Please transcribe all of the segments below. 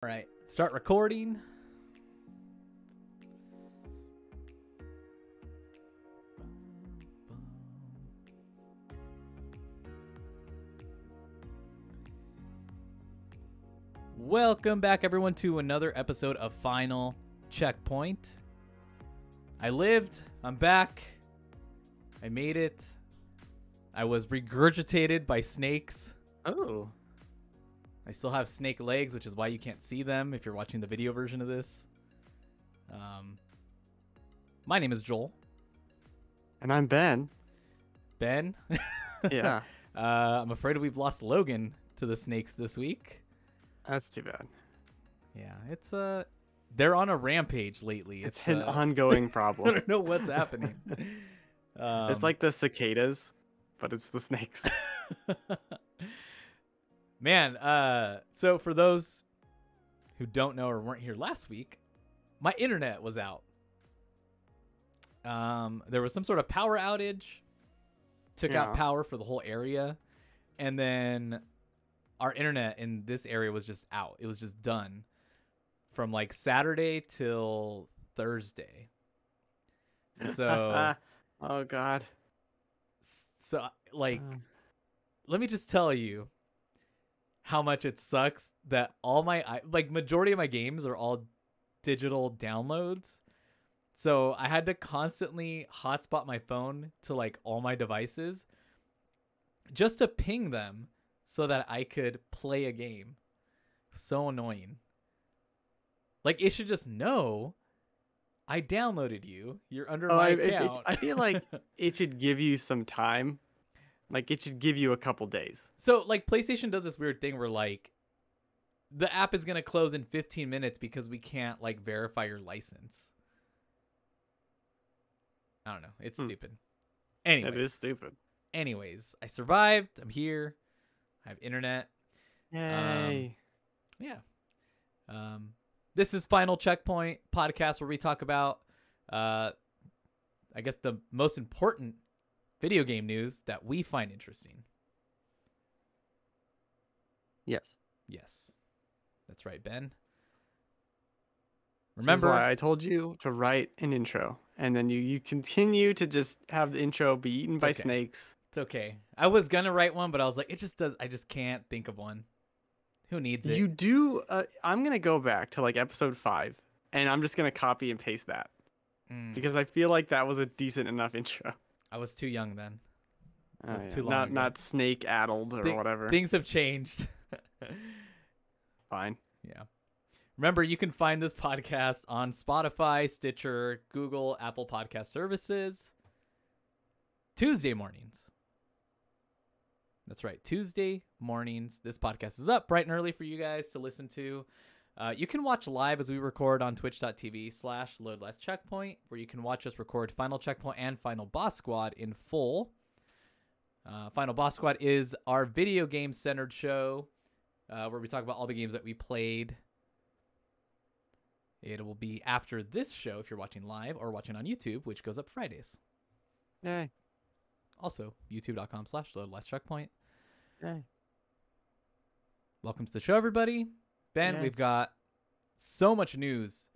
All right, start recording. Welcome back, everyone, to another episode of Final Checkpoint. I lived. I'm back. I made it. I was regurgitated by snakes. Oh. I still have snake legs, which is why you can't see them if you're watching the video version of this. My name is Joel. And I'm Ben. Ben? Yeah. I'm afraid we've lost Logan to the snakes this week. That's too bad. Yeah, it's they're on a rampage lately. It's an ongoing problem. I don't know what's happening. It's like the cicadas, but it's the snakes. Man, so for those who don't know or weren't here last week, my internet was out. There was some sort of power outage, took out power for the whole area, and then our internet in this area was just out. It was just done from like Saturday till Thursday. So, oh God. So like, let me just tell you how much it sucks that all my majority of my games are all digital downloads. So I had to constantly hotspot my phone to like all my devices just to ping them so that I could play a game. So annoying. Like, it should just know I downloaded you. You're under my account. I feel like it should give you some time. Like, it should give you a couple days. So, like, PlayStation does this weird thing where, like, the app is going to close in 15 minutes because we can't, like, verify your license. I don't know. It's stupid. Anyways. It is stupid. Anyways, I survived. I'm here. I have internet. Yay. This is Final Checkpoint podcast where we talk about, I guess, the most important video game news that we find interesting. Yes. Yes. That's right, Ben. Remember, this is why I told you to write an intro, and then you continue to just have the intro be eaten by snakes. It's okay. I was gonna write one, but I was like, I just can't think of one. Who needs it? You do. I'm gonna go back to like episode 5, and I'm just gonna copy and paste that because I feel like that was a decent enough intro. I was too young then. It was too long ago. Not snake addled or whatever. Things have changed. Fine. Yeah. Remember, you can find this podcast on Spotify, Stitcher, Google, Apple Podcast Services. Tuesday mornings. That's right. Tuesday mornings. This podcast is up bright and early for you guys to listen to. You can watch live as we record on twitch.tv/loadlastcheckpoint, where you can watch us record Final Checkpoint and Final Boss Squad in full. Final Boss Squad is our video game centered show where we talk about all the games that we played. It will be after this show if you're watching live or watching on YouTube, which goes up Fridays. Yay. Also, youtube.com/loadlastcheckpoint. Yay. Welcome to the show, everybody. Ben, we've got so much news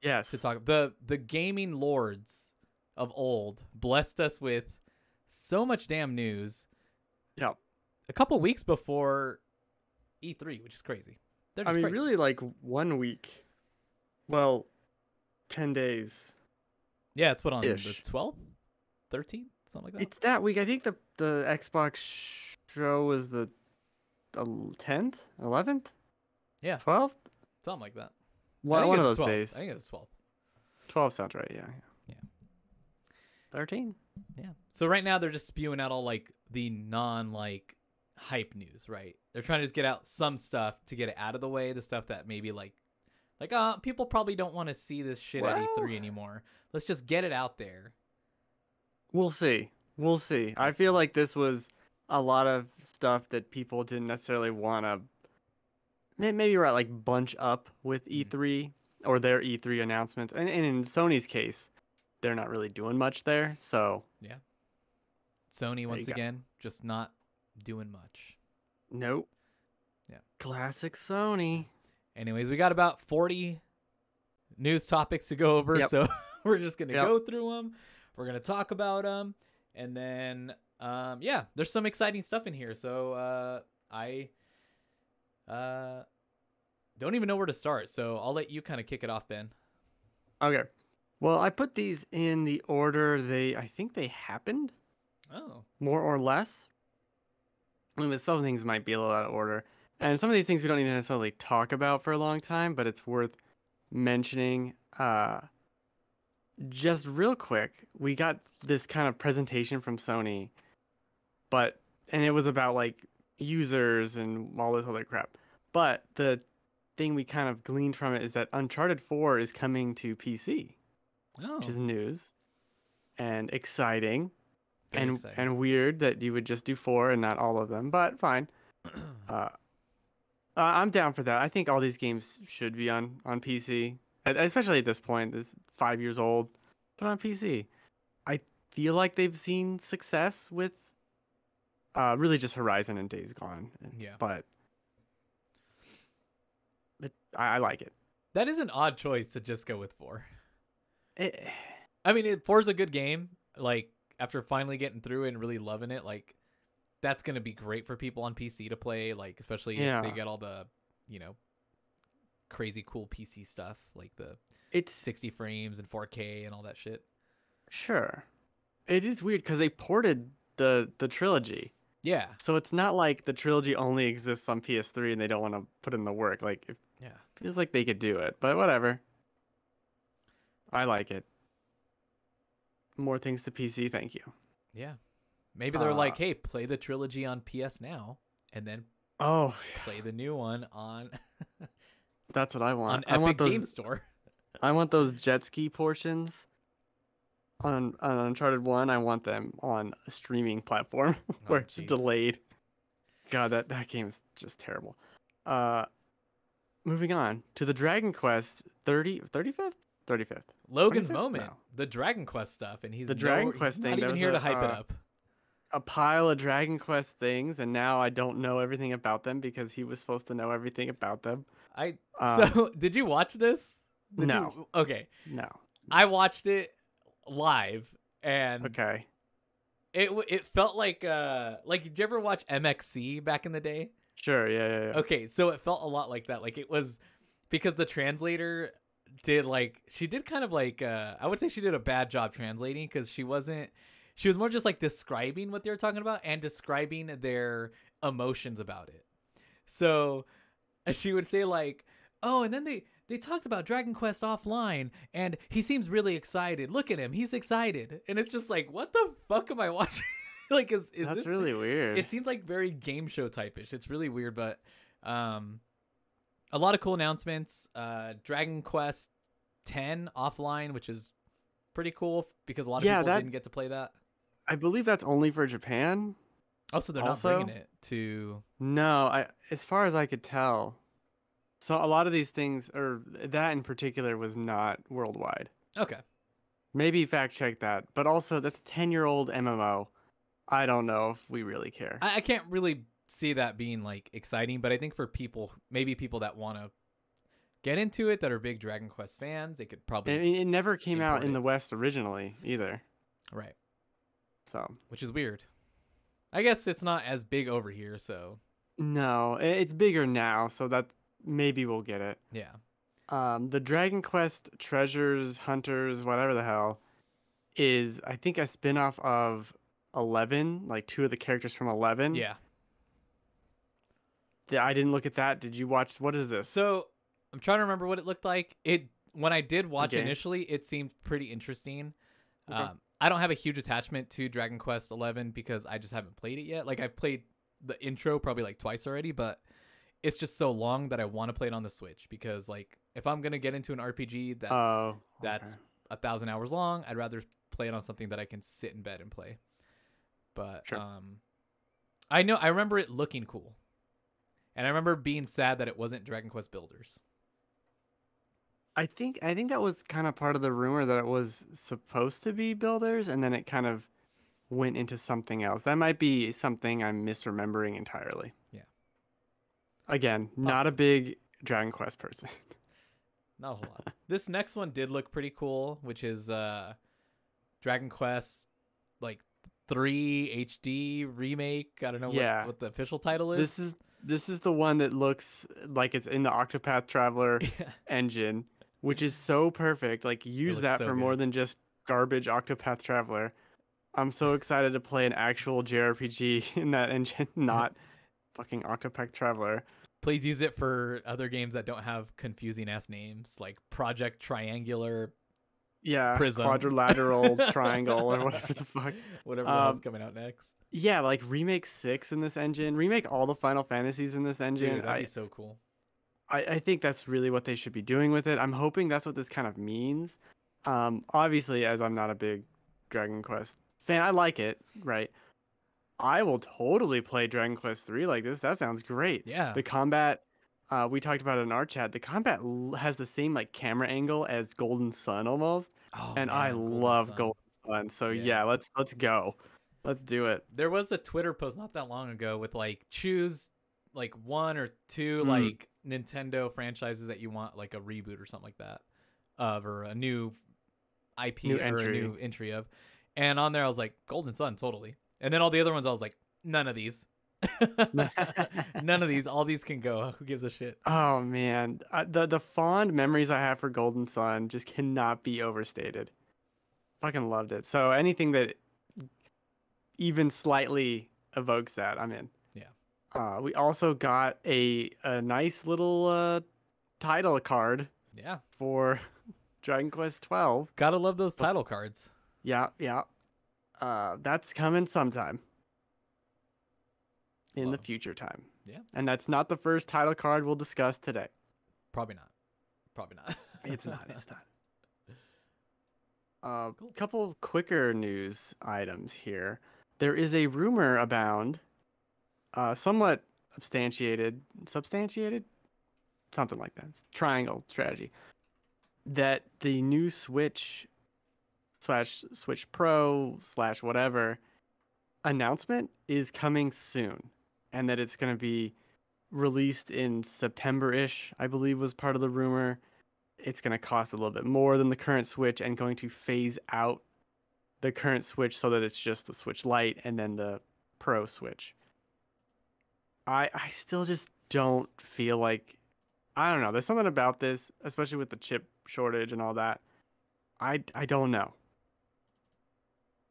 to talk about. The gaming lords of old blessed us with so much damn news. Yep. A couple weeks before E3, which is crazy. Crazy. Really like 1 week. Well, 10 days. Yeah, it's on the 12th? 13th? Something like that? It's that week. I think the Xbox show was the 10th? 11th? Yeah. 12th? Something like that. One of those 12. days. I think it was 12. 12 sounds right, yeah. 13? Yeah. So right now they're just spewing out all like the hype news, right? They're trying to just get out some stuff to get it out of the way, the stuff that maybe people probably don't want to see this shit at E3 anymore. Let's just get it out there. We'll see. I feel like this was a lot of stuff that people didn't necessarily want to maybe bunch up with E3 or their E3 announcements. And in Sony's case, they're not really doing much there. So yeah, Sony once again just not doing much. Nope. Yeah. Classic Sony. Anyways, we got about 40 news topics to go over, so we're just gonna go through them. We're gonna talk about them, and then yeah, there's some exciting stuff in here. So I don't even know where to start, so I'll let you kind of kick it off, Ben. Okay. Well, I put these in the order I think they happened. Oh. More or less. I mean, some things might be a little out of order. And some of these things we don't even necessarily talk about for a long time, but it's worth mentioning. Just real quick, we got this kind of presentation from Sony, and it was about like users and all this other crap. But the thing we kind of gleaned from it is that Uncharted 4 is coming to PC, which is news and exciting. And weird that you would just do 4 and not all of them, but fine. I'm down for that. I think all these games should be on PC, especially at this point. This is 5 years old, but on PC. I feel like they've seen success with really just Horizon and Days Gone. Yeah, but I like it. That is an odd choice to just go with 4. I mean, 4 is a good game. Like, after finally getting through it and really loving it, like, that's going to be great for people on PC to play, like, especially if they get all the, crazy cool PC stuff, like it's 60 frames and 4K and all that shit. Sure. It is weird because they ported the trilogy. Yeah. So it's not like the trilogy only exists on PS3 and they don't want to put in the work. Like, it feels like they could do it, but whatever. I like it. More things to PC, thank you. Yeah. Maybe they're like, hey, play the trilogy on PS Now, and then play the new one on... That's what I want. On Epic Game Store. I want those jet ski portions on Uncharted 1. I want them on a streaming platform where it's delayed. God, that game is just terrible. Moving on to the Dragon Quest 35th? Logan's moment. No. The Dragon Quest stuff, and he's Dragon Quest thing. Not even here to hype it up. A pile of Dragon Quest things, and now I don't know everything about them because he was supposed to know everything about them. So did you watch this? No. Okay. No. I watched it live, and it felt like did you ever watch MXC back in the day? Sure. Yeah. Okay, so it felt a lot like that. Like, it was because the translator did kind of I would say she did a bad job translating, because she was more just like describing what they were talking about and describing their emotions about it. So she would say like, oh, and then they talked about Dragon Quest Offline, and he seems really excited. Look at him, he's excited. And it's just like, what the fuck am I watching? Like, is that's this really weird? It seems like very game show type-ish. It's really weird, but a lot of cool announcements. Dragon Quest 10 Offline, which is pretty cool because a lot of people didn't get to play that. I believe that's only for Japan. Oh, so they're not bringing it to... No, as far as I could tell. So a lot of these things, or that in particular, was not worldwide. Okay. Maybe fact check that. But also, that's a 10-year-old MMO. I don't know if we really care. I can't really see that being like exciting, but I think for people, maybe people that want to get into it, that are big Dragon Quest fans, they could probably... I mean, it never came out in the West originally, either. Right. So, which is weird. I guess it's not as big over here, so... No, it's bigger now, so that maybe we'll get it. Yeah. The Dragon Quest Treasures, Hunters, whatever the hell, is, I think, a spin-off of 11, like 2 of the characters from 11. Yeah. I didn't look at that. Did you watch? What is this? So, I'm trying to remember what it looked like. When I did watch initially, it seemed pretty interesting. Okay. I don't have a huge attachment to Dragon Quest 11 because I just haven't played it yet. Like, I've played the intro probably like twice already, but it's just so long that I want to play it on the Switch, because like if I'm going to get into an RPG that's 1,000 hours long, I'd rather play it on something that I can sit in bed and play. But sure. I remember it looking cool. And I remember being sad that it wasn't Dragon Quest Builders. I think that was kind of part of the rumor that it was supposed to be Builders, and then it kind of went into something else. That might be something I'm misremembering entirely. Yeah. Again, not a big Dragon Quest person. Not a whole lot. This next one did look pretty cool, which is Dragon Quest like 3 HD remake. I don't know Yeah. what the official title is. This is the one that looks like it's in the Octopath Traveler Yeah. engine, which is so perfect. Like use looks that so for more good. than just garbage Octopath Traveler. I'm so excited to play an actual JRPG in that engine, not fucking Octopath Traveler. Please use it for other games that don't have confusing ass names like Project Triangular Yeah, Prism. quadrilateral triangle or whatever the fuck. Whatever the hell's Um, coming out next. yeah, like remake 6 in this engine, remake all the Final Fantasies in this engine. Dude, that'd be so cool. I think that's really what they should be doing with it. I'm hoping that's what this kind of means. Obviously, as I'm not a big Dragon Quest fan, I like it, right? I will totally play Dragon Quest 3 like this. That sounds great. Yeah. The combat, we talked about it in our chat. The combat has the same like camera angle as Golden Sun almost, Oh and I man, Golden love Sun. Golden Sun. So Yeah. yeah, let's go. Let's do it. There was a Twitter post not that long ago with like choose like one or two Mm. like Nintendo franchises that you want like a reboot or something like that of, or a new IP New or entry. a new entry of. And on there I was like Golden Sun totally. And then all the other ones I was like none of these. None of these. All these can go. Who gives a shit? Oh man, the fond memories I have for Golden Sun just cannot be overstated. Fucking loved it. So anything that even slightly evokes that, I'm in. Yeah. We also got a nice little title card Yeah. for Dragon Quest 12. Gotta love those title cards. Yeah, yeah. That's coming sometime in the Love 'em. future time. Yeah. And that's not the first title card we'll discuss today. Probably not. Probably not. It's not. It's not. Cool. Couple of quicker news items here. There is a rumor abound, somewhat substantiated, something like that. It's triangle strategy. That the new Switch / Switch Pro / whatever announcement is coming soon, and that it's going to be released in September-ish, I believe was part of the rumor. It's going to cost a little bit more than the current Switch and going to phase out the current Switch so that it's just the Switch Lite and then the Pro Switch. I still just don't feel like, I don't know. There's something about this, especially with the chip shortage and all that. I don't know.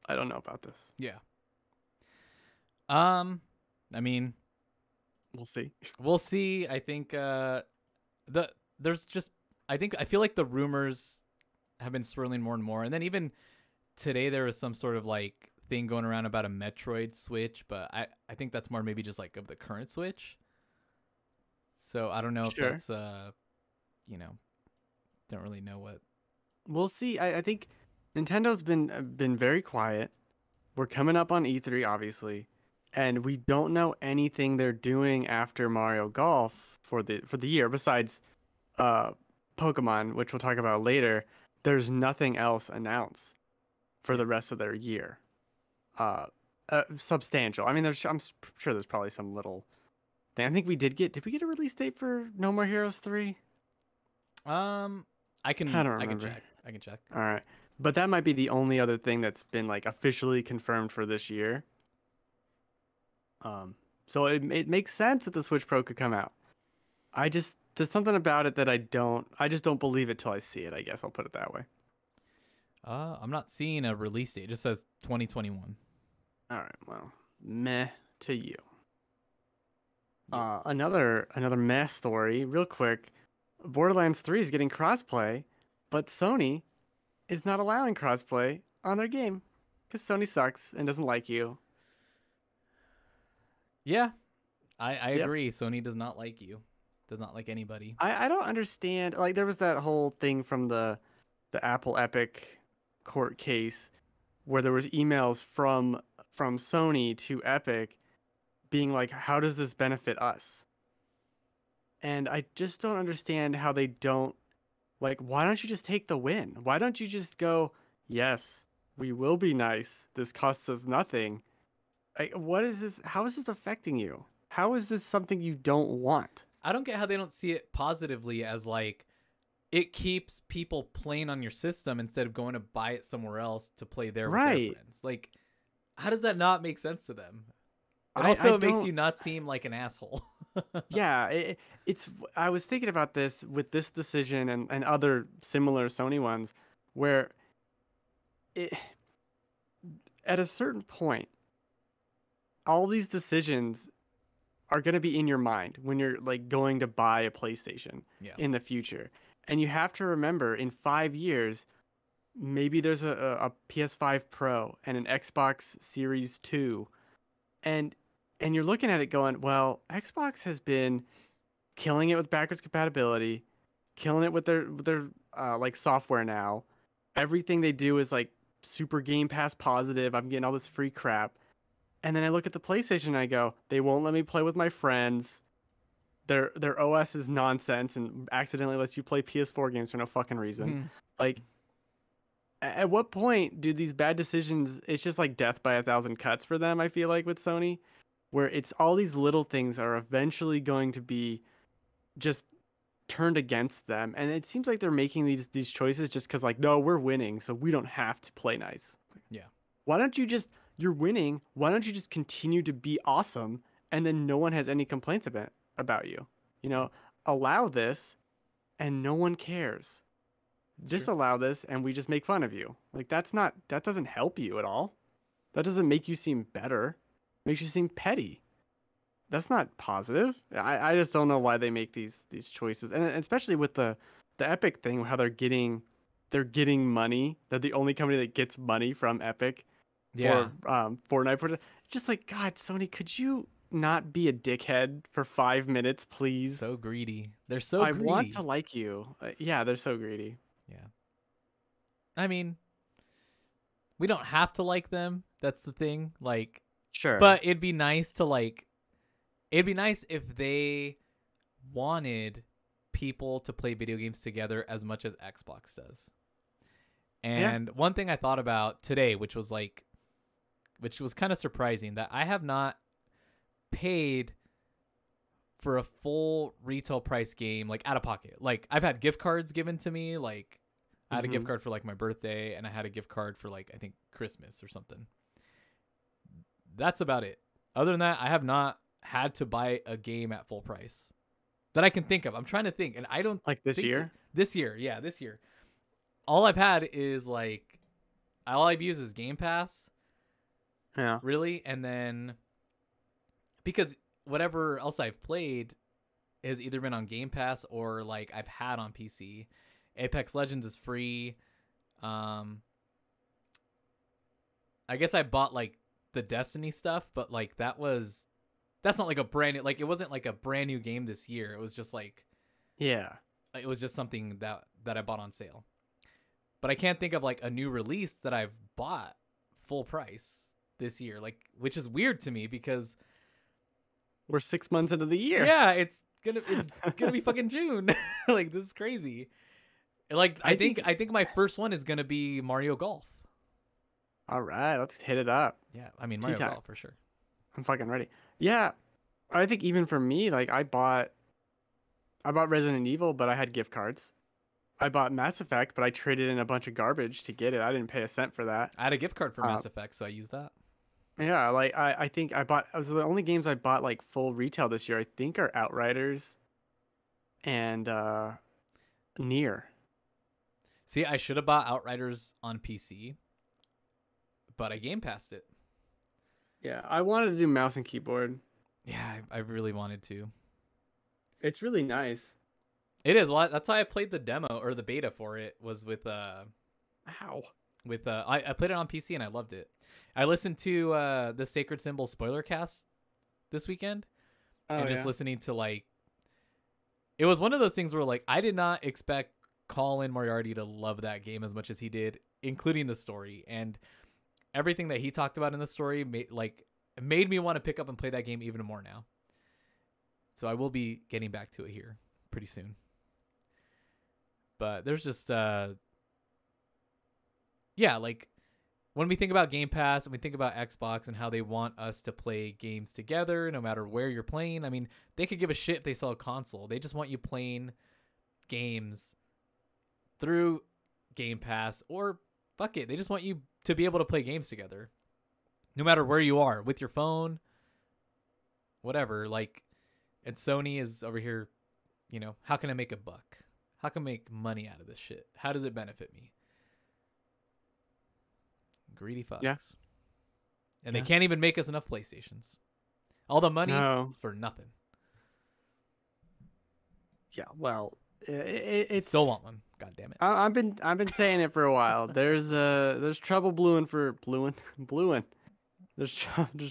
I don't know about this. Yeah. I mean, We'll see. we'll see. I think I feel like the rumors have been swirling more and more. And then even today there was some sort of like thing going around about a Metroid Switch, but I think that's more maybe just like of the current Switch. So I don't know Sure. if that's don't really know what. We'll see. I think Nintendo's been very quiet. We're coming up on E3, obviously, and we don't know anything they're doing after Mario Golf for the year besides Pokemon, which we'll talk about later. There's nothing else announced for the rest of their year. Substantial. I mean, I'm sure there's probably some little thing. I think we did we get a release date for No More Heroes 3? I can remember. I can check. All right. But that might be the only other thing that's been like officially confirmed for this year. So it makes sense that the Switch Pro could come out. There's something about it that I just don't believe it till I see it, I guess I'll put it that way. I'm not seeing a release date. It just says 2021. All right, well, meh to you. Another meh story, real quick. Borderlands 3 is getting crossplay, but Sony is not allowing crossplay on their game because Sony sucks and doesn't like you. Yeah, I Yep. agree. Sony does not like you. Does not like anybody. I don't understand. Like there was that whole thing from the Apple Epic court case where there was emails from Sony to Epic being like, how does this benefit us? And I just don't understand how they don't, like, why don't you just take the win? Why don't you just go, yes, we will be nice. This costs us nothing. What is this? How is this affecting you? How is this something you don't want? I don't get how they don't see it positively as like it keeps people playing on your system instead of going to buy it somewhere else to play there with their Right. friends. Like, how does that not make sense to them? It I also makes don't. you not seem like an asshole. Yeah, it's. I was thinking about this with this decision and other similar Sony ones, where it at a certain point, all these decisions are going to be in your mind when you're like going to buy a PlayStation Yeah. in the future. And you have to remember in 5 years, maybe there's a PS5 Pro and an Xbox Series 2. And you're looking at it going, well, Xbox has been killing it with backwards compatibility, killing it with their like software now. Everything they do is like super Game Pass positive. I'm getting all this free crap. And then I look at the PlayStation and I go, they won't let me play with my friends. Their OS is nonsense and accidentally lets you play PS4 games for no fucking reason. Mhm. Like, at what point do these bad decisions? It's just like death by a thousand cuts for them. I feel like with Sony, where it's all these little things are eventually going to be just turned against them, and it seems like they're making these choices just because like, no, we're winning, so we don't have to play nice. Yeah. Why don't you just you're winning? Why don't you just continue to be awesome, and then no one has any complaints about you? You know, allow this, and no one cares. It's true. Disallow this, and we just make fun of you. Like that doesn't help you at all. That doesn't make you seem better. It makes you seem petty. That's not positive. I just don't know why they make these choices, and especially with the Epic thing, how they're getting money. They're the only company that gets money from Epic Yeah. for Fortnite. Just like, God, Sony, could you not be a dickhead for 5 minutes, please? So greedy. They're so I greedy. want to like you. Yeah, they're so greedy. Yeah. I mean, we don't have to like them. That's the thing. Like, Sure. but it'd be nice to like. It'd be nice if they wanted people to play video games together as much as Xbox does. And one thing I thought about today, which was kind of surprising, that I have not paid for a full retail price game like out of pocket. Like, I've had gift cards given to me. Like, I had a gift card for like my birthday, and I had a gift card for like, I think, Christmas or something. That's about it. Other than that, I have not had to buy a game at full price that I can think of. I'm trying to think, and I don't Like this year. This year. All I've had is like, all I've used is Game Pass. Yeah. Really, and then because whatever else I've played has either been on Game Pass or like I've had on PC. Apex Legends is free. I guess I bought like the Destiny stuff, but like that's not like a brand new, like it wasn't like a brand new game this year. It was just like, Yeah. it was just something that I bought on sale. But I can't think of like a new release that I've bought full price this year, like, which is weird to me because We're 6 months into the year. yeah, it's gonna be fucking June. Like, this is crazy. Like, I think my first one is gonna be Mario Golf. All right, let's hit it up. Yeah, I mean Mario Tea time. Golf for sure. I'm fucking ready. Yeah, I think even for me, like I bought Resident Evil, but I had gift cards. I bought Mass Effect, but I traded in a bunch of garbage to get it. I didn't pay a cent for that. I had a gift card for Mass Effect, so I used that. Yeah, like I think I bought. It was the only games I bought like full retail this year. I think are Outriders and Nier. See, I should have bought Outriders on PC, but I Game Passed it. Yeah, I wanted to do mouse and keyboard. Yeah, I really wanted to. It's really nice. It is. Well, that's why I played the demo or the beta for it. Was with Ow. I played it on PC and I loved it. I listened to the Sacred Symbol spoiler cast this weekend, and just listening to like, it was one of those things where like I did not expect Colin Moriarty to love that game as much as he did, including the story, and everything that he talked about in the story made me want to pick up and play that game even more now. So I will be getting back to it here pretty soon. But there's just like when we think about Game Pass and we think about Xbox and how they want us to play games together, no matter where you're playing, I mean, they could give a shit if they sell a console. They just want you playing games through Game Pass, or fuck it, they just want you to be able to play games together, no matter where you are, with your phone, whatever. Like, and Sony is over here, you know, how can I make a buck? How can I make money out of this shit? How does it benefit me? Greedy fucks. Yeah. And they can't even make us enough PlayStations. All the money for nothing. Yeah, well, it's still want one. God damn it. I've been saying it for a while. There's trouble blueing. There's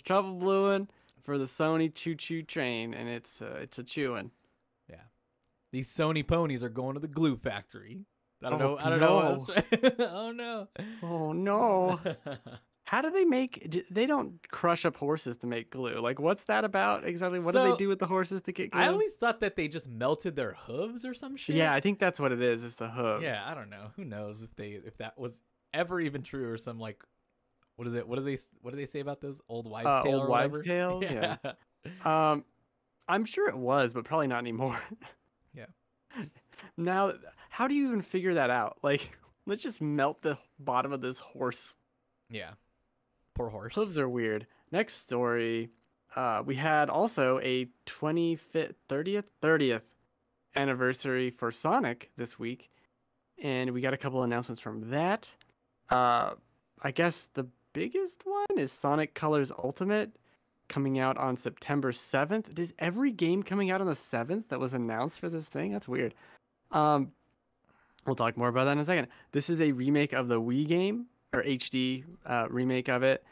trouble bluing for the Sony choo-choo train, and it's a chewing. Yeah. These Sony ponies are going to the glue factory. I don't know. Oh no. Oh no. How do they make? They don't crush up horses to make glue. Like, what's that about exactly? What do they do with the horses to get glue? I always thought that they just melted their hooves or some shit. Yeah, I think that's what it is. It's the hooves. Yeah, I don't know. Who knows if that was ever even true, or some, like, what is it? What do they say about those old wives' tale? Old wives' tale. Yeah. I'm sure it was, but probably not anymore. Yeah. Now, how do you even figure that out? Like, let's just melt the bottom of this horse. Yeah. Poor horse. Hooves are weird. Next story, we had also a 30th anniversary for Sonic this week, and we got a couple announcements from that. I guess the biggest one is Sonic Colors Ultimate, coming out on September 7th. Is every game coming out on the 7th that was announced for this thing? That's weird. We'll talk more about that in a second. This is a remake of the Wii game, or HD remake of it.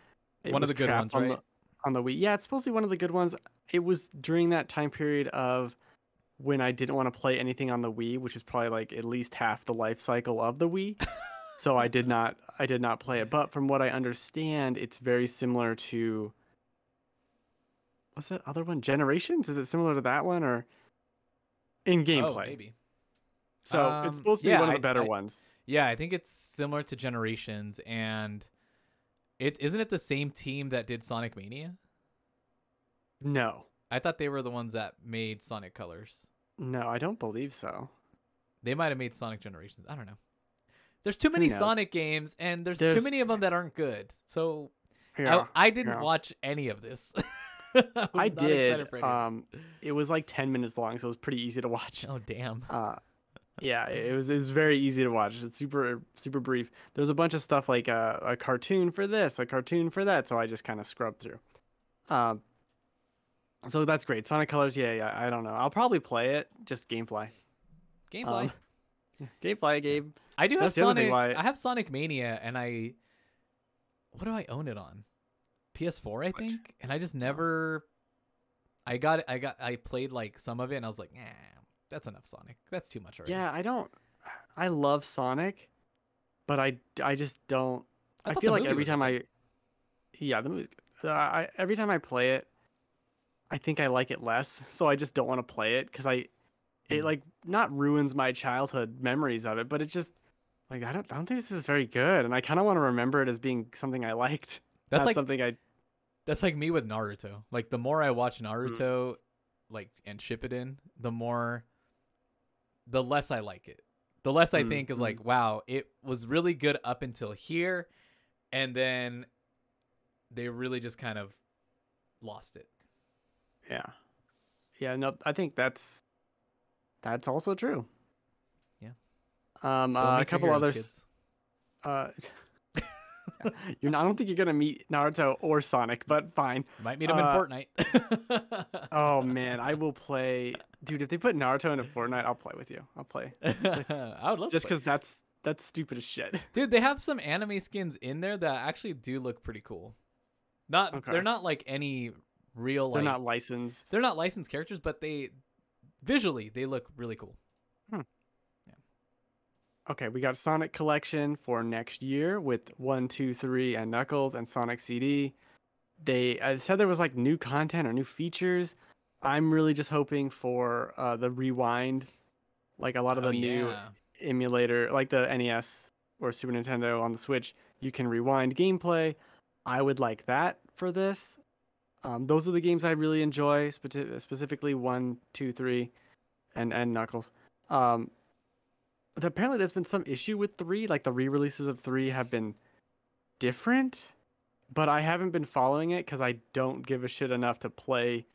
One of the good ones, right? On the Wii. Yeah, it's supposed to be one of the good ones. It was during that time period of when I didn't want to play anything on the Wii, which is probably like at least half the life cycle of the Wii. So I did not play it. But from what I understand, it's very similar to, what's that other one? Generations? Is it similar to that one, or in gameplay? Oh, maybe. So it's supposed to be one of the better ones. Yeah, I think it's similar to Generations, and isn't it the same team that did Sonic Mania? No. I thought they were the ones that made Sonic Colors. No, I don't believe so. They might have made Sonic Generations. I don't know. There's too many Sonic games, and there's too many of them that aren't good. So I didn't watch any of this. I did. It was like 10 minutes long, so it was pretty easy to watch. Oh, damn. Yeah, it was very easy to watch. It's super brief. There's a bunch of stuff like a cartoon for this, a cartoon for that, so I just kind of scrubbed through. So that's great. Sonic Colors, yeah, I don't know. I'll probably play it, just Gamefly. Gamefly. Gamefly, Gabe. I do have Sonic. I have Sonic Mania, and what do I own it on? PS4, I think. And I just never. I played like some of it, and I was like, that's enough Sonic. That's too much already. Yeah, I love Sonic, but I just don't. I feel like every time the movie. Every time I play it, I think I like it less, so I just don't want to play it because it like not ruins my childhood memories of it, but it just like I don't think this is very good, and I kind of want to remember it as being something I liked. That's like something I. That's like me with Naruto. Like the more I watch Naruto, like and ship it in, the less I like it. The less I think is like, wow, it was really good up until here, and then they really just kind of lost it. Yeah. No, I think that's also true. Yeah. A couple others. I don't think you're gonna meet Naruto or Sonic, but fine. Might meet him in Fortnite. Oh man, I will play, dude. If they put Naruto into Fortnite, I'll play with you. I'll play. I would love just because that's stupid as shit. Dude, they have some anime skins in there that actually do look pretty cool. They're not like any real. They're not licensed. They're not licensed characters, but visually they look really cool. Okay, we got Sonic Collection for next year with 1, 2, 3, and Knuckles and Sonic CD. They said there was like new content or new features. I'm really just hoping for the Rewind, like a lot of the new emulator, like the NES or Super Nintendo on the Switch, you can rewind gameplay. I would like that for this. Those are the games I really enjoy, specifically 1, 2, 3, and Knuckles. Apparently there's been some issue with 3, like the re-releases of 3 have been different, but I haven't been following it because I don't give a shit enough to play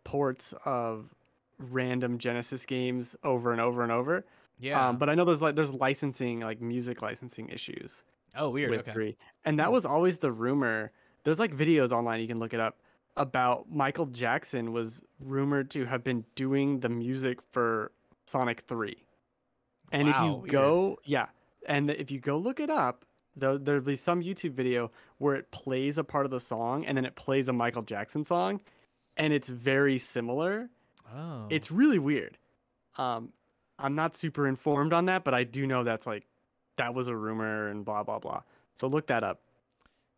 ports of random Genesis games over and over and over. Yeah. But I know there's licensing, like music licensing issues Oh, weird. with Okay. 3. And that was always the rumor. There's like videos online, you can look it up, about Michael Jackson was rumored to have been doing the music for Sonic 3. And if you Wow, go, yeah, and if you go look it up, there'll be some YouTube video where it plays a part of the song and then it plays a Michael Jackson song, and it's very similar. Oh. It's really weird. I'm not super informed on that, but I do know that was a rumor and blah blah blah. So look that up.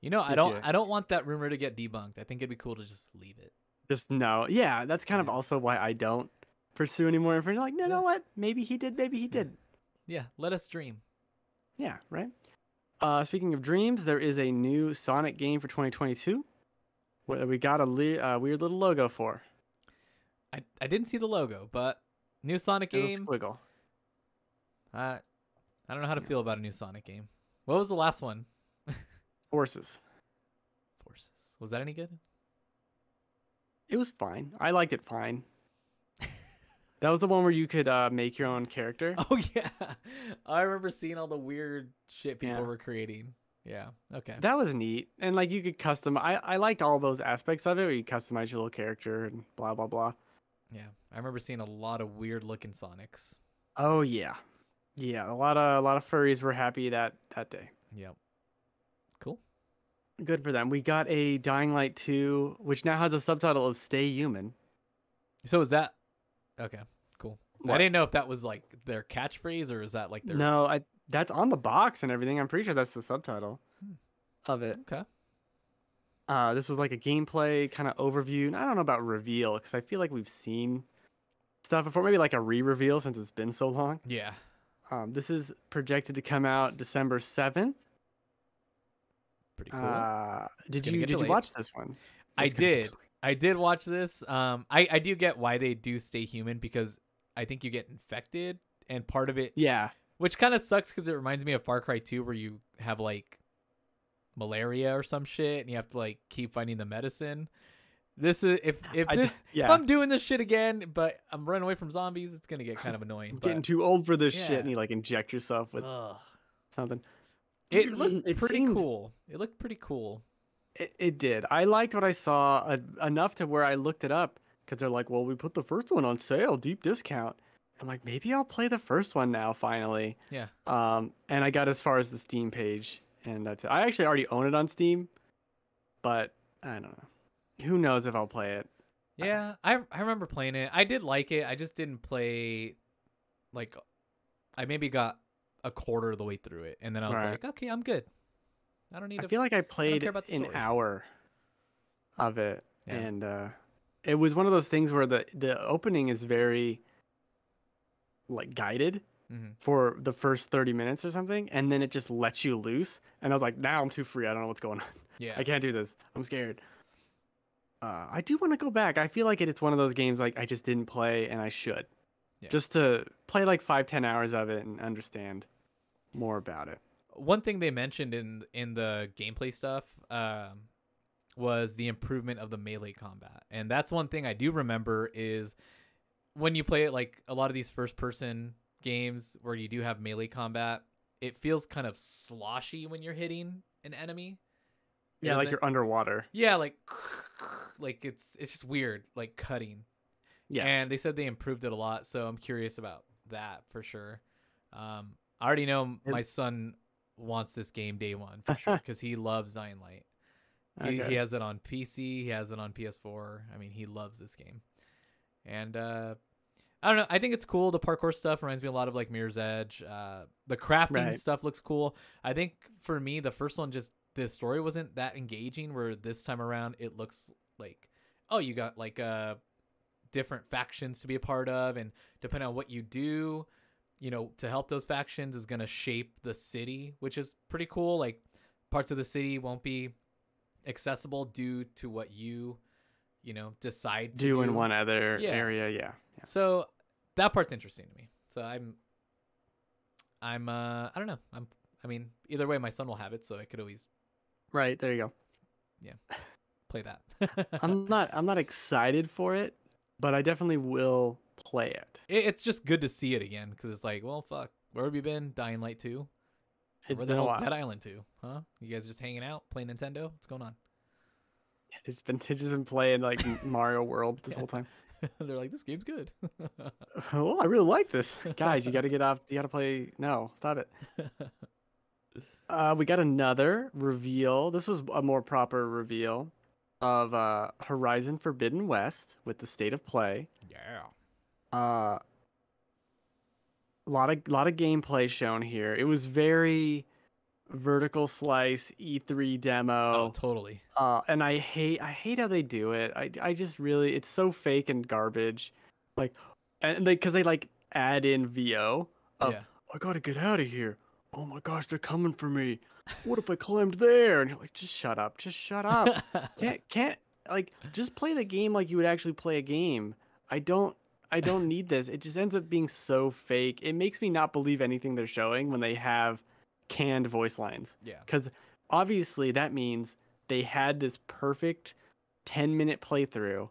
You know, I don't want that rumor to get debunked. I think it'd be cool to just leave it. Just no, yeah, that's kind of also why I don't pursue any more information. Like, no, know what? Maybe he did. Maybe he did. Yeah, let us dream. Yeah, right. Speaking of dreams, there is a new Sonic game for 2022. Where we got a weird little logo for. I didn't see the logo, but new Sonic game. Squiggle. I don't know how to feel about a new Sonic game. What was the last one? Forces. Was that any good? It was fine. I liked it fine. That was the one where you could make your own character. Oh yeah, I remember seeing all the weird shit people were creating. Yeah, okay. That was neat, and like you could custom. I liked all those aspects of it, where you customize your little character and blah blah blah. Yeah, I remember seeing a lot of weird looking Sonics. Oh yeah, a lot of furries were happy that day. Yep. Cool. Good for them. We got a Dying Light 2, which now has a subtitle of "Stay Human." So is that okay? Cool. What? I didn't know if that was like their catchphrase or is that like their No, that's on the box and everything. I'm pretty sure that's the subtitle of it. Okay. This was like a gameplay kind of overview. And I don't know about reveal because I feel like we've seen stuff before. Maybe like a re-reveal since it's been so long. Yeah. This is projected to come out December 7th. Pretty cool. Did you watch this one? I did. I did watch this. I do get why they do stay human because I think you get infected and part of it. Yeah. Which kind of sucks because it reminds me of Far Cry 2 where you have like malaria or some shit and you have to like keep finding the medicine. This is if I'm doing this shit again, but I'm running away from zombies, it's gonna get kind of annoying. I'm getting too old for this shit, and you like inject yourself with something. It looked pretty cool. It looked pretty cool. It did. I liked what I saw enough to where I looked it up because they're like, well, we put the first one on sale, deep discount. I'm like, maybe I'll play the first one now, finally. Yeah. And I got as far as the Steam page, and that's it. I actually already own it on Steam, but I don't know. Who knows if I'll play it? Yeah, I remember playing it. I did like it. I just didn't play, like, I maybe got a quarter of the way through it, and then I was like, okay, I'm good. I don't need. I feel like I played an hour of it, and it was one of those things where the opening is very like guided for the first 30 minutes or something, and then it just lets you loose. And I was like, now I'm too free. I don't know what's going on. Yeah, I can't do this. I'm scared. I do want to go back. I feel like it's one of those games like I just didn't play, and I should. Yeah. Just to play like 5-10 hours of it and understand more about it. One thing they mentioned in the gameplay stuff was the improvement of the melee combat. And that's one thing I do remember is when you play it, like a lot of these first-person games where you do have melee combat, it feels kind of sloshy when you're hitting an enemy. Yeah, like you're underwater. Yeah, like it's just weird, like cutting. Yeah. And they said they improved it a lot, so I'm curious about that for sure. I already know my son wants this game day one for sure because he loves Dying Light. He has it on PC. He has it on PS4. I mean, he loves this game. And I don't know. I think it's cool. The parkour stuff reminds me a lot of like Mirror's Edge. The crafting stuff looks cool. I think for me, the first one the story wasn't that engaging, where this time around it looks like, oh, you got like different factions to be a part of, and depending on what you do, to help those factions is going to shape the city, which is pretty cool. Like parts of the city won't be accessible due to what you decide to do in one other Yeah. area. Yeah. So that part's interesting to me. So I don't know. I mean, either way, my son will have it, so I could always Right, there you go. play that. I'm not excited for it, but I definitely will play it. It's just good to see it again because it's like, well, fuck, where have you been? Dying Light 2? It's Where been the a hell's while. Dead Island 2? Huh? You guys just hanging out, playing Nintendo? What's going on? It's just been playing like Mario World this whole time. They're like, this game's good. Oh, I really like this. Guys, you got to get off. You got to play. No, stop it. We got another reveal. This was a more proper reveal of Horizon Forbidden West with the state of play. Yeah. A lot of gameplay shown here. It was very vertical slice E3 demo. Oh, totally. And I hate how they do it. I just really, it's so fake and garbage. Like, and because they like add in VO of I gotta get out of here. Oh my gosh, they're coming for me. What if I climbed there? And you're like, just shut up. Just shut up. can't like just play the game like you would actually play a game. I don't need this. It just ends up being so fake. It makes me not believe anything they're showing when they have canned voice lines. Yeah. Because obviously that means they had this perfect 10-minute playthrough,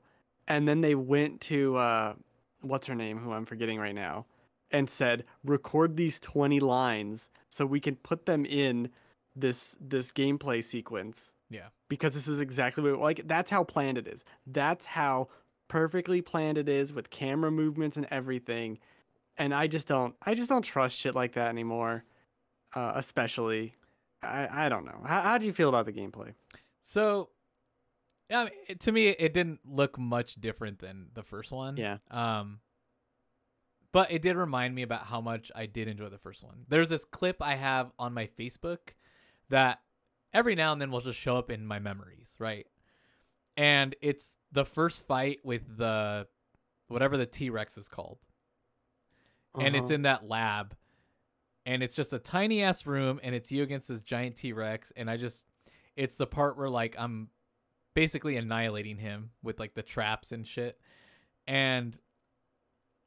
and then they went to what's her name, who I'm forgetting right now, and said, record these 20 lines so we can put them in this gameplay sequence. Yeah. Because this is exactly what, like, that's how planned it is. That's how perfectly planned it is with camera movements and everything. And I just don't trust shit like that anymore. Especially, I don't know. How do you feel about the gameplay? So, yeah, to me, it didn't look much different than the first one. Yeah. But it did remind me about how much I did enjoy the first one. There's this clip I have on my Facebook that every now and then will just show up in my memories, right? And it's the first fight with whatever the T-Rex is called. And it's in that lab. And it's just a tiny ass room, and it's you against this giant T-Rex. And it's the part where like I'm basically annihilating him with like the traps and shit. And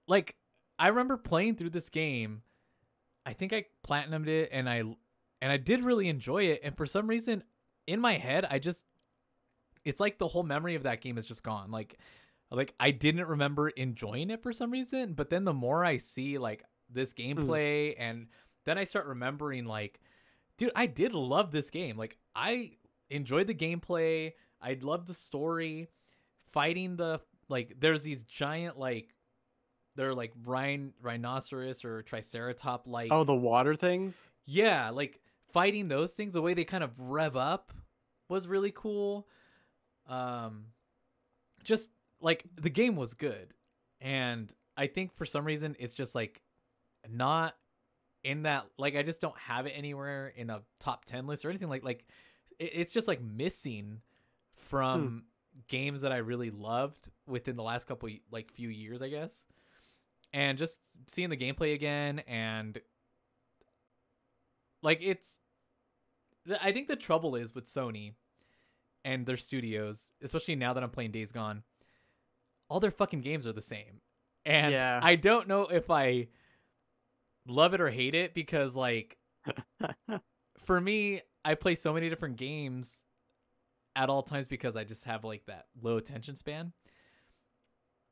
like I remember playing through this game. I think I platinumed it, and I did really enjoy it. And for some reason, in my head, it's like the whole memory of that game is just gone. Like I didn't remember enjoying it for some reason. But then the more I see like this gameplay and then I start remembering like, dude, I did love this game. Like I enjoyed the gameplay. I loved the story. Fighting there's these giant like, they're like rhinoceros or triceratop like. Oh, the water things? Yeah, like fighting those things, the way they kind of rev up was really cool. Just like the game was good. And I think for some reason it's just like not in that, like I just don't have it anywhere in a top 10 list or anything like it's just like missing from games that I really loved within the last couple like few years, I guess. And just seeing the gameplay again, and like I think the trouble is with Sony and their studios, especially now that I'm playing Days Gone, all their fucking games are the same. And I don't know if I love it or hate it, because like for me, I play so many different games at all times because I just have like that low attention span.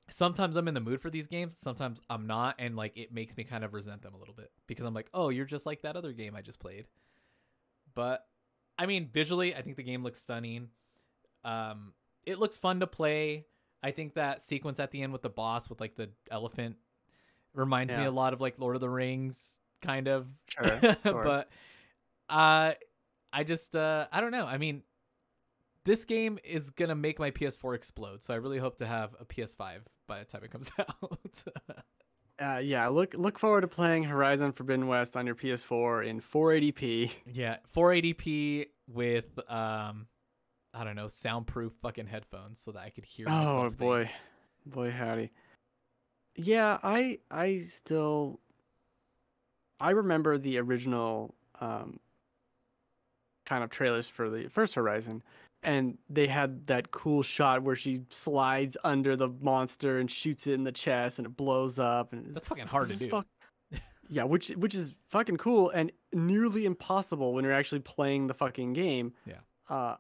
Sometimes I'm in the mood for these games, sometimes I'm not, and like it makes me kind of resent them a little bit because I'm like, oh, you're just like that other game I just played. But I mean, visually, I think the game looks stunning. It looks fun to play. I think that sequence at the end with the boss with like the elephant reminds me a lot of like Lord of the Rings, kind of. Sure. But I just I don't know. I mean, this game is gonna make my PS4 explode, so I really hope to have a PS5 by the time it comes out. Yeah, look forward to playing Horizon Forbidden West on your PS4 in 480p. Yeah, 480p with I don't know, soundproof fucking headphones so that I could hear myself boy howdy. Yeah, I still I remember the original kind of trailers for the first Horizon, and they had that cool shot where she slides under the monster and shoots it in the chest, and it blows up. And That's fucking hard to do. Yeah, which is fucking cool and nearly impossible when you're actually playing the fucking game. Yeah.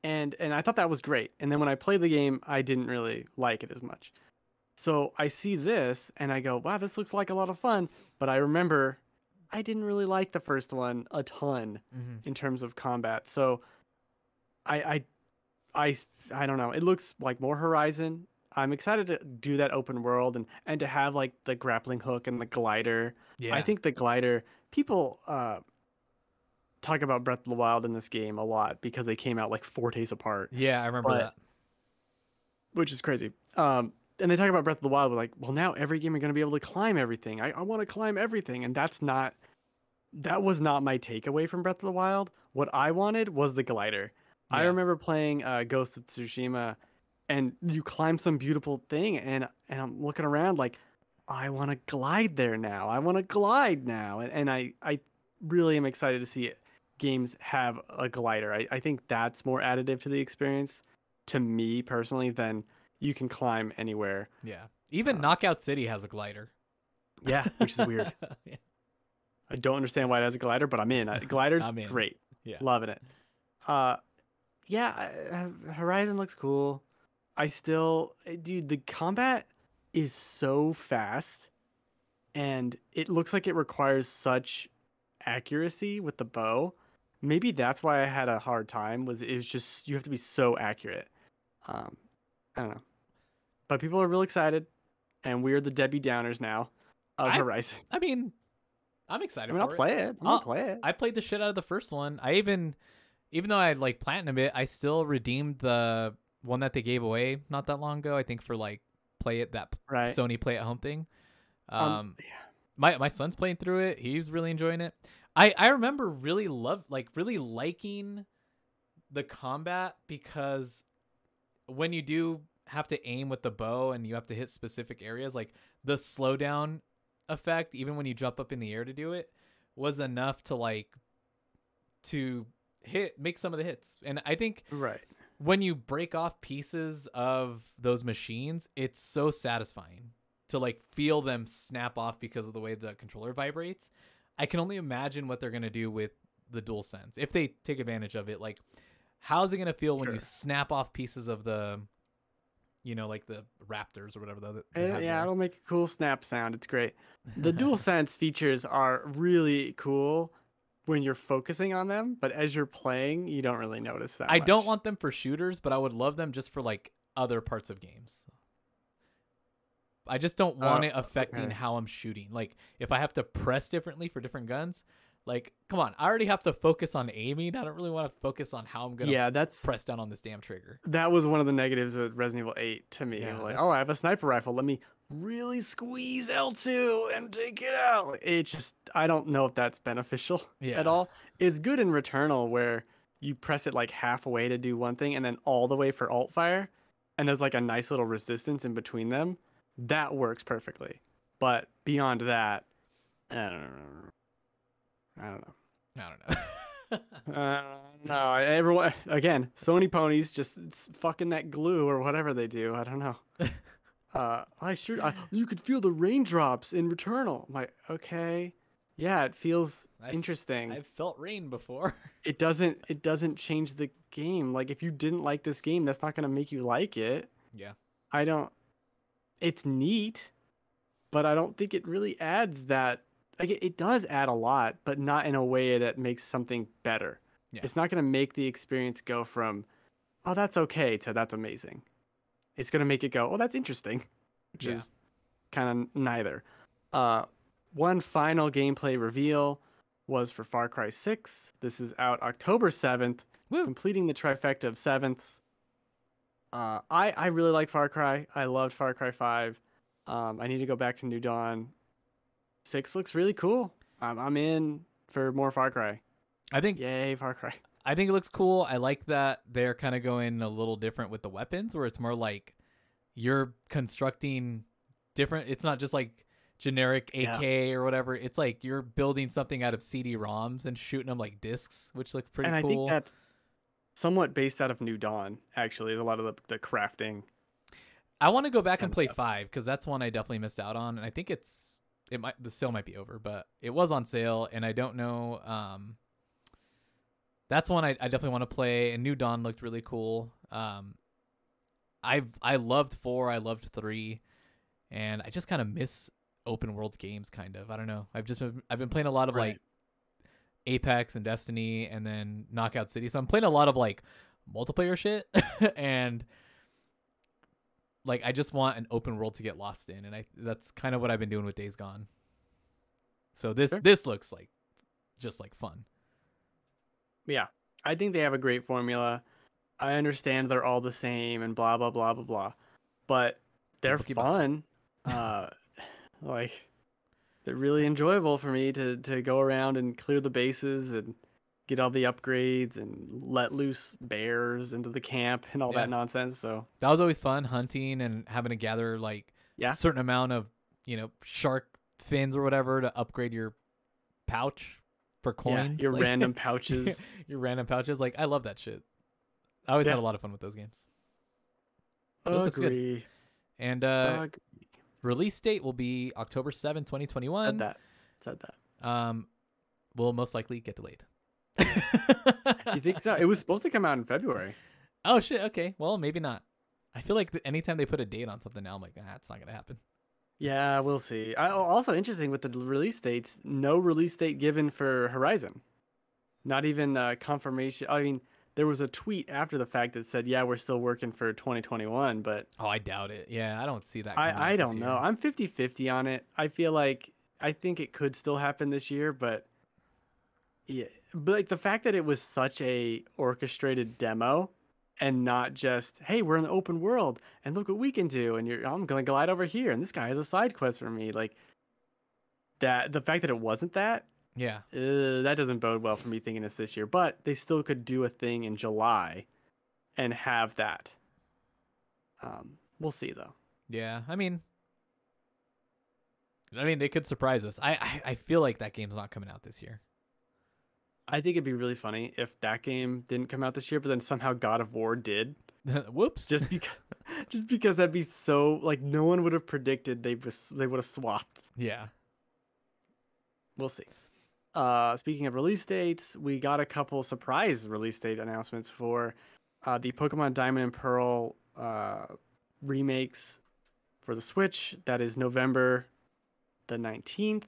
And I thought that was great. And then when I played the game, I didn't really like it as much. So I see this and I go, wow, this looks like a lot of fun. But I remember I didn't really like the first one a ton in terms of combat. So I I don't know. It looks like more Horizon. I'm excited to do that open world and to have like the grappling hook and the glider. Yeah. I think the glider, people talk about Breath of the Wild in this game a lot because they came out like 4 days apart. Yeah, I remember that. Which is crazy. And they talk about Breath of the Wild, like, well, now every game are going to be able to climb everything. I want to climb everything. And that was not my takeaway from Breath of the Wild. What I wanted was the glider. Yeah. I remember playing Ghost of Tsushima, and you climb some beautiful thing, and I'm looking around like, I want to glide there now. I want to glide now. And I really am excited to see it. Games have a glider. I think that's more additive to the experience, to me personally, than you can climb anywhere. Yeah. Even Knockout City has a glider. Yeah, which is weird. Yeah. I don't understand why it has a glider, but I'm in. Glider's great. Yeah. Loving it. Horizon looks cool. Dude, the combat is so fast, and it looks like it requires such accuracy with the bow. Maybe that's why I had a hard time. It was just, you have to be so accurate. I don't know. But people are real excited, and we're the Debbie Downers now of Horizon. I mean, I'm excited for it. I'll play it. I'll play it. I played the shit out of the first one. I even though I like platinum it, I still redeemed the one that they gave away not that long ago. I think for like Sony Play at Home thing. My son's playing through it. He's really enjoying it. I remember really liking the combat, because when you do have to aim with the bow and you have to hit specific areas, like the slowdown effect, even when you jump up in the air to do it, was enough to make some of the hits. And I think when you break off pieces of those machines, it's so satisfying to like feel them snap off because of the way the controller vibrates. I can only imagine what they're going to do with the DualSense if they take advantage of it. Like, how's it going to feel when you snap off pieces of the, like the Raptors or whatever. It'll make a cool snap sound. It's great. The DualSense features are really cool when you're focusing on them, but as you're playing, you don't really notice that much. Don't want them for shooters, but I would love them just for like other parts of games. I just don't want it affecting how I'm shooting. Like, if I have to press differently for different guns, like, come on, I already have to focus on aiming. I don't really want to focus on how I'm going to press down on this damn trigger. That was one of the negatives with Resident Evil 8 to me. Yeah, I have a sniper rifle. Let me really squeeze L2 and take it out. It's just, I don't know if that's beneficial at all. It's good in Returnal where you press it like halfway to do one thing and then all the way for alt fire, and there's like a nice little resistance in between them. That works perfectly. But beyond that, I don't know. No, everyone, again, Sony ponies, just fucking that glue or whatever they do. I don't know. You could feel the raindrops in Returnal. I'm like, okay, yeah, it feels interesting. I've felt rain before. It doesn't change the game. Like, if you didn't like this game, that's not gonna make you like it. Yeah. It's neat, but I don't think it really adds that. Like, it does add a lot, but not in a way that makes something better. Yeah. It's not going to make the experience go from, oh, that's okay, to that's amazing. It's going to make it go, oh, that's interesting, which is kind of neither. One final gameplay reveal was for Far Cry 6. This is out October 7th, completing the trifecta of 7th. I really like Far Cry. I loved Far Cry 5. I need to go back to New Dawn. 6 looks really cool. I'm in for more Far Cry. Yay, Far Cry. I think it looks cool. I like that they're kind of going a little different with the weapons, where it's more like you're constructing different. It's not just like generic Yeah. AK or whatever. It's like you're building something out of CD-ROMs and shooting them like discs, which look pretty And cool. I think that's somewhat based out of New Dawn, actually. A lot of the crafting. I want to go back and kind of play stuff. 5 because that's one I definitely missed out on, and I think the sale might be over, but it was on sale, and I don't know. That's one I definitely want to play. And New Dawn looked really cool. I loved 4, I loved 3, and I just kind of miss open world games. Kind of, I don't know. I've been playing a lot of like Apex and Destiny, and then Knockout City. So I'm playing a lot of like multiplayer shit, and like I just want an open world to get lost in, and that's kind of what I've been doing with Days Gone. So this looks like just like fun. Yeah, I think they have a great formula. I understand they're all the same and blah blah blah blah blah, but they're fun. Like they're really enjoyable for me to go around and clear the bases and get all the upgrades and let loose bears into the camp and all that nonsense. So that was always fun, hunting and having to gather like a certain amount of shark fins or whatever to upgrade your pouch for coins. Your random pouches. Your random pouches. Like I love that shit. I always had a lot of fun with those games. Those looks good. And release date will be October 7, 2021. Said that. Will most likely get delayed. You think so? It was supposed to come out in February. Oh shit. Okay. Well, maybe not. I feel like anytime they put a date on something now, I'm like, it's not gonna happen. Yeah, we'll see. Also interesting with the release dates, no release date given for Horizon. Not even confirmation. I mean, there was a tweet after the fact that said, "Yeah, we're still working for 2021," but I doubt it. Yeah, I don't see that. I don't know. I'm 50-50 on it. I think it could still happen this year, but yeah, but like the fact that it was such a orchestrated demo and not just, hey, we're in the open world and look what we can do, and I'm gonna glide over here and this guy has a side quest for me, like that. The fact that it wasn't that. Yeah. That doesn't bode well for me thinking it's this year, but they still could do a thing in July and have that. We'll see though. Yeah. I mean, they could surprise us. I feel like that game's not coming out this year. I think it'd be really funny if that game didn't come out this year, but then somehow God of War did. Whoops. Just because that'd be so, like, no one would have predicted they would have swapped. Yeah. We'll see. Speaking of release dates, we got a couple surprise release date announcements for the Pokemon Diamond and Pearl remakes for the Switch. That is November the 19th.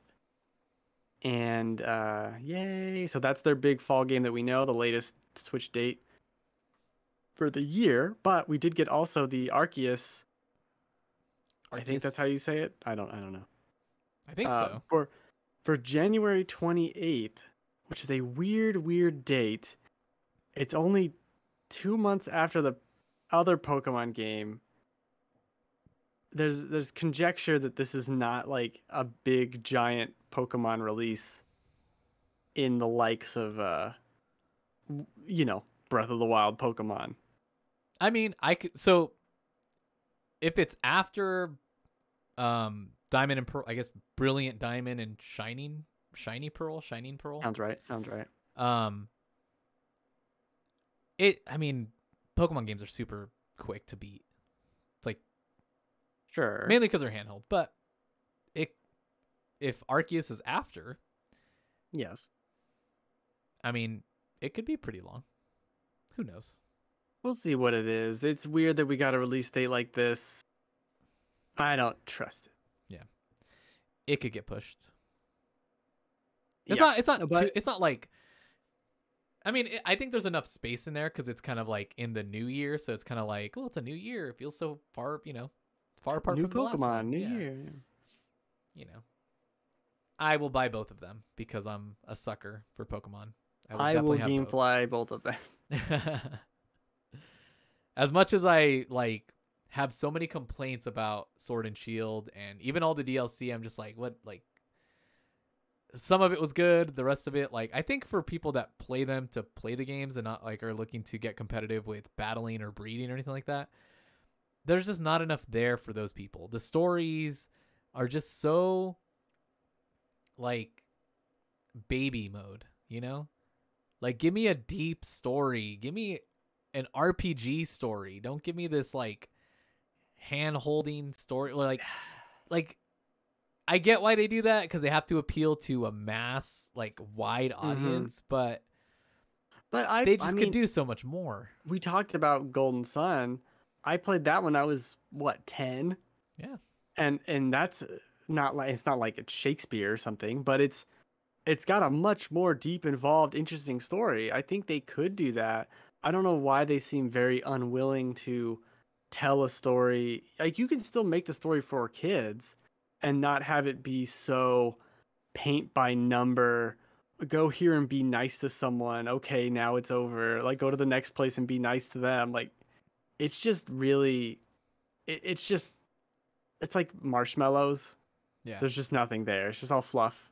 And yay. So that's their big fall game that we know, the latest Switch date for the year. But we did get also the Arceus. I think that's how you say it. I don't know. I think so. For January 28th, which is a weird date. It's only 2 months after the other Pokemon game. There's conjecture that this is not like a big giant Pokemon release in the likes of Breath of the Wild Pokemon. I mean, so if it's after Diamond and Pearl, I guess Brilliant Diamond and Shining Pearl. Sounds right. I mean, Pokemon games are super quick to beat. It's like, sure, mainly because they're handheld, but if Arceus is after, yes, I mean, it could be pretty long. Who knows? We'll see what it is. It's weird that we got a release date like this. I don't trust it. Yeah, it could get pushed. It's not like. I mean, I think there's enough space in there because it's kind of like in the new year, so it's kind of like, well, it's a new year. It feels so far, far apart new from the last Pokemon, one. new year. I will buy both of them because I'm a sucker for Pokemon. I will gamefly both of them. As much as I have so many complaints about Sword and Shield and even all the DLC, I'm just like, what? Like, some of it was good. The rest of it, I think for people that play them to play the games and not are looking to get competitive with battling or breeding or anything like that, there's just not enough there for those people. The stories, are just so like baby mode, you know? Like give me a deep story. Give me an RPG story. Don't give me this like hand-holding story like I get why they do that cuz they have to appeal to a mass like wide audience, but they I just could mean, do so much more. we talked about Golden Sun. I played that when I was what, 10? Yeah. And that's not like it's Shakespeare or something, but it's got a much more deep, involved, interesting story. I think they could do that. I don't know why they seem very unwilling to tell a story. Like you can still make the story for kids and not have it be so paint by number. Go here and be nice to someone. Okay, now it's over. Like go to the next place and be nice to them. Like it's just really it's just it's like marshmallows. Yeah. There's just nothing there. It's just all fluff.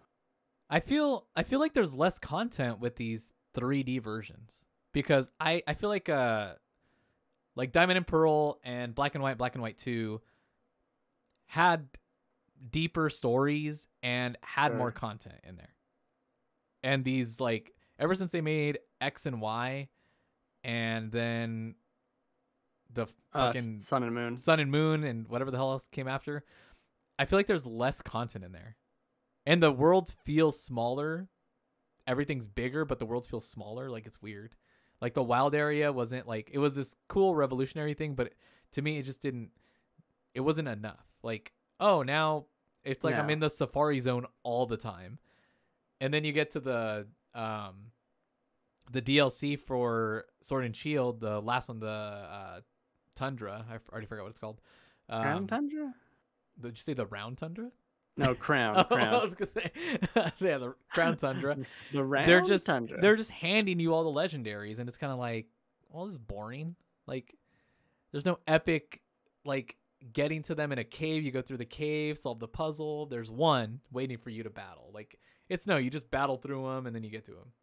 I feel like there's less content with these 3D versions because I feel like Diamond and Pearl and Black and White 2 had deeper stories and had more content in there. And these like ever since they made X and Y and then the fucking Sun and Moon and whatever the hell else came after, I feel like there's less content in there. And the worlds feel smaller. Everything's bigger, but the worlds feel smaller. Like it's weird. Like the wild area wasn't like, it was this cool revolutionary thing, but to me, it just didn't, it wasn't enough. Like, oh, now it's like I'm in the safari zone all the time. And then you get to the DLC for Sword and Shield, the last one, the Tundra. I already forgot what it's called. Crown Tundra? Did you say the Round Tundra? No, Crown. Oh, Crown. I was gonna say, yeah, the Crown Tundra. The Round Tundra. They're just handing you all the legendaries, and it's kind of like, well, this is boring. Like, there's no epic, like getting to them in a cave. You go through the cave, solve the puzzle. There's one waiting for you to battle. Like, you just battle through them, and then you get to them.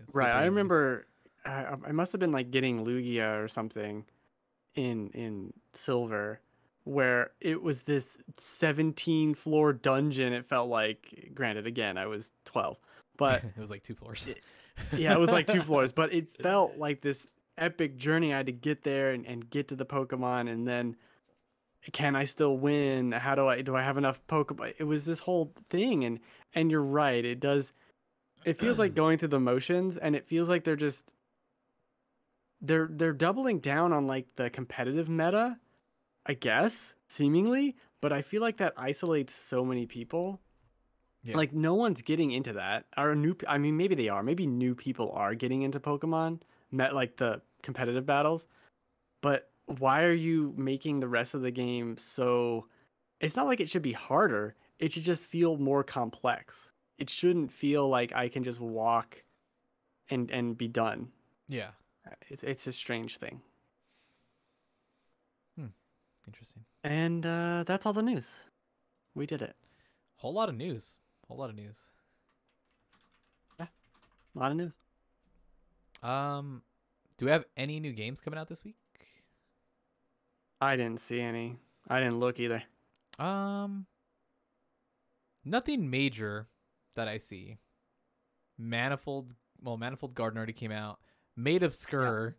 It's right. I easy. remember. I must have been like getting Lugia or something in Silver, where it was this 17 floor dungeon. It felt like, granted, again, I was 12, but it was like 2 floors. Yeah, it was like 2 floors, but it felt like this epic journey. I had to get there and get to the Pokemon, and then can I still win? How do I have enough Pokemon? It was this whole thing, and you're right. It feels like going through the motions, and it feels like they're doubling down on like the competitive meta, I guess, seemingly, but I feel like that isolates so many people. Yeah. Like no one's getting into that. I mean, maybe they are. Maybe new people are getting into Pokemon, like the competitive battles. But why are you making the rest of the game so? It's not like it should be harder. It should just feel more complex. It shouldn't feel like I can just walk and be done. Yeah. It's a strange thing. Interesting. And that's all the news. We did it. Whole lot of news. Yeah. A lot of news. Do we have any new games coming out this week? I didn't see any. I didn't look either. Nothing major that I see. Manifold Garden already came out. Made of Skur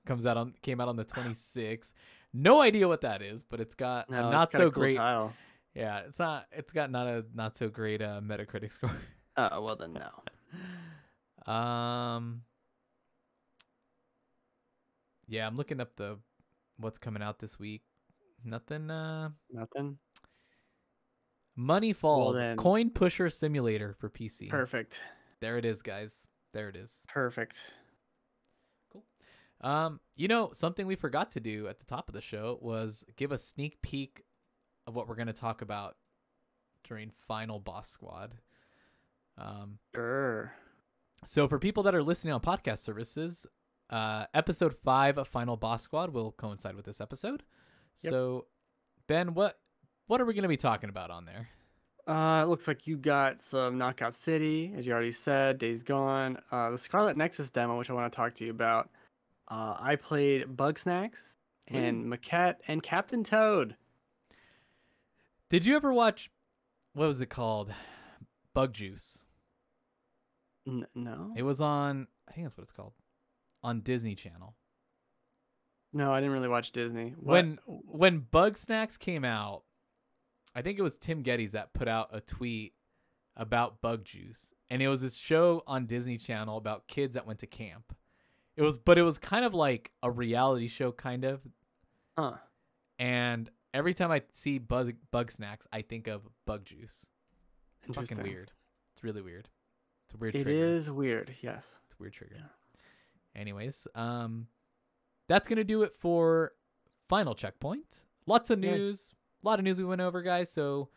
came out on the 26th. No idea what that is, but it's got a not so great tile. Yeah, it's got not so great Metacritic score. Oh, well then no. Yeah, I'm looking up what's coming out this week. Nothing. Nothing. Money Falls, Coin Pusher Simulator for PC. Perfect. There it is, guys. There it is. Perfect. Cool. Something we forgot to do at the top of the show was give a sneak peek of what we're going to talk about during Final Boss Squad. Sure. So for people that are listening on podcast services, episode 5 of Final Boss Squad will coincide with this episode. Yep. So, Ben, what are we going to be talking about on there? It looks like you got some Knockout City, as you already said, Days Gone. The Scarlet Nexus demo, which I want to talk to you about. I played Bugsnax and Maquette and Captain Toad. Did you ever watch what was it called? Bug Juice. No. It was on, I think that's what it's called, on Disney Channel. No, I didn't really watch Disney. What? When Bugsnax came out, I think it was Tim Geddes that put out a tweet about Bug Juice, and it was this show on Disney Channel about kids that went to camp. It was kind of like a reality show, kind of. Huh. And every time I see Bugsnax, I think of Bug Juice. It's fucking weird. It's really weird. It's a weird trigger. It is weird, yes. It's a weird trigger. Yeah. Anyways, that's going to do it for Final Checkpoint. Lots of news. A lot of news we went over, guys. So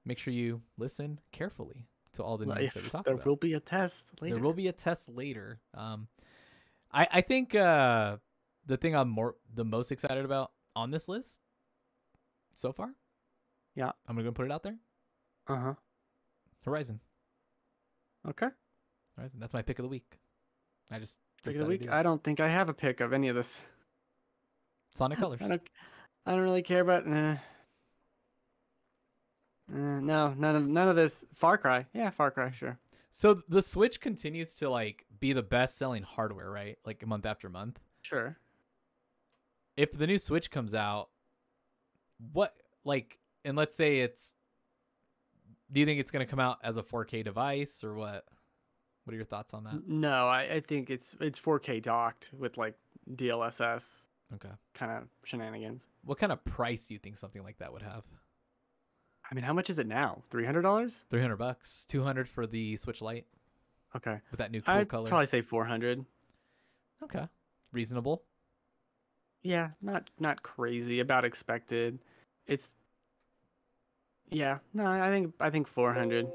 make sure you listen carefully to all the news that we talked about. There will be a test later. There will be a test later. I think the thing I'm the most excited about on this list so far, I'm going to put it out there. Uh-huh. Horizon. Okay. Horizon. That's my pick of the week. I just pick of the week. I don't think I have a pick of any of this. Sonic Colors. I don't really care about. No, none of this. Far Cry. Yeah, Far Cry. Sure. So the Switch continues to like be the best-selling hardware, right? Like month after month. Sure. If the new Switch comes out, what and let's say it's. Do you think it's going to come out as a 4K device or what? What are your thoughts on that? No, I think it's 4K docked with like DLSS. Okay. Kind of shenanigans. What kind of price do you think something like that would have? I mean, how much is it now? $300? $300. $200 for the Switch Lite. Okay. With that new cool I'd color. probably say 400. Okay. Reasonable. Yeah, not crazy. About expected. It's. Yeah, no, I think 400.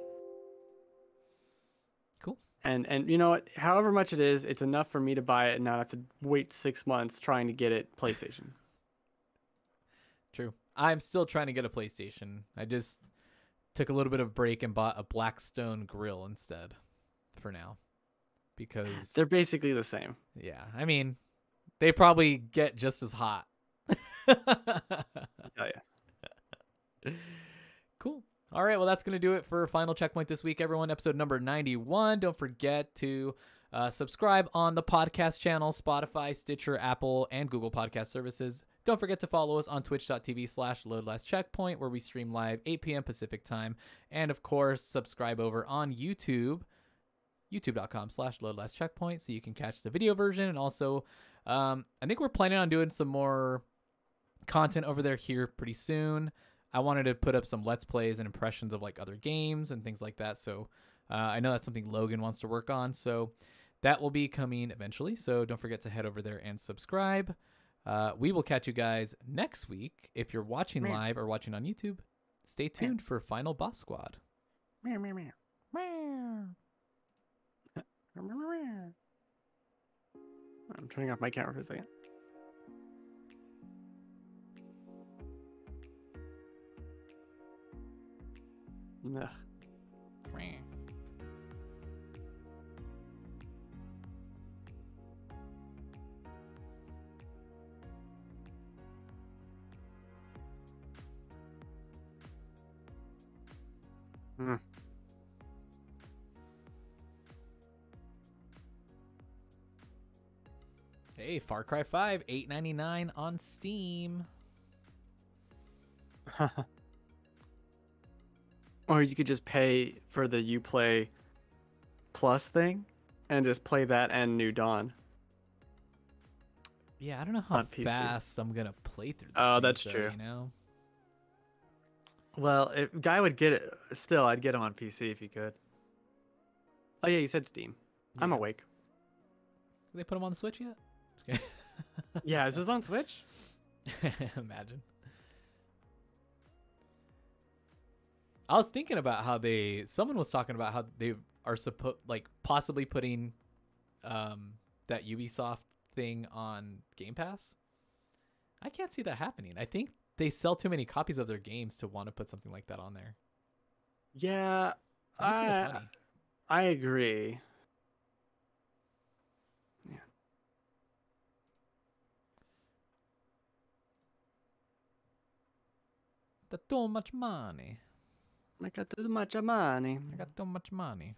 Cool. And you know what? However much it is, it's enough for me to buy it and not have to wait 6 months trying to get it PlayStation. True. I'm still trying to get a PlayStation. I just took a little bit of a break and bought a Blackstone grill instead for now. Because they're basically the same. Yeah. I mean, they probably get just as hot. I'll tell you. Cool. All right. Well, that's going to do it for Final Checkpoint this week, everyone. Episode number 91. Don't forget to subscribe on the podcast channel, Spotify, Stitcher, Apple, and Google Podcast Services. Don't forget to follow us on twitch.tv/loadlastcheckpoint, where we stream live 8 p.m. Pacific time. And, of course, subscribe over on YouTube, youtube.com/loadlastcheckpoint, so you can catch the video version. And also, I think we're planning on doing some more content over there here pretty soon. I wanted to put up some Let's Plays and impressions of like other games and things like that. So I know that's something Logan wants to work on. So that will be coming eventually. So don't forget to head over there and subscribe. We will catch you guys next week. If you're watching live or watching on YouTube, stay tuned for Final Boss Squad. I'm turning off my camera for a second. Ugh. Hey, Far Cry 5, $8.99 on Steam. Or you could just pay for the Uplay Plus thing and just play that and New Dawn. Yeah, I don't know how fast I'm going to play through this. Oh, that's true. You know? Well, if Guy would get it, still, I'd get him on PC if he could. Oh, yeah, you said Steam. Yeah. I'm awake. Did they put him on the Switch yet? Yeah, is this on Switch? Imagine. I was thinking about how someone was talking about how they are possibly putting that Ubisoft thing on Game Pass. I can't see that happening. I think they sell too many copies of their games to want to put something like that on there. Yeah, I agree. Yeah. Got too much money. I got too much money. I got too much money.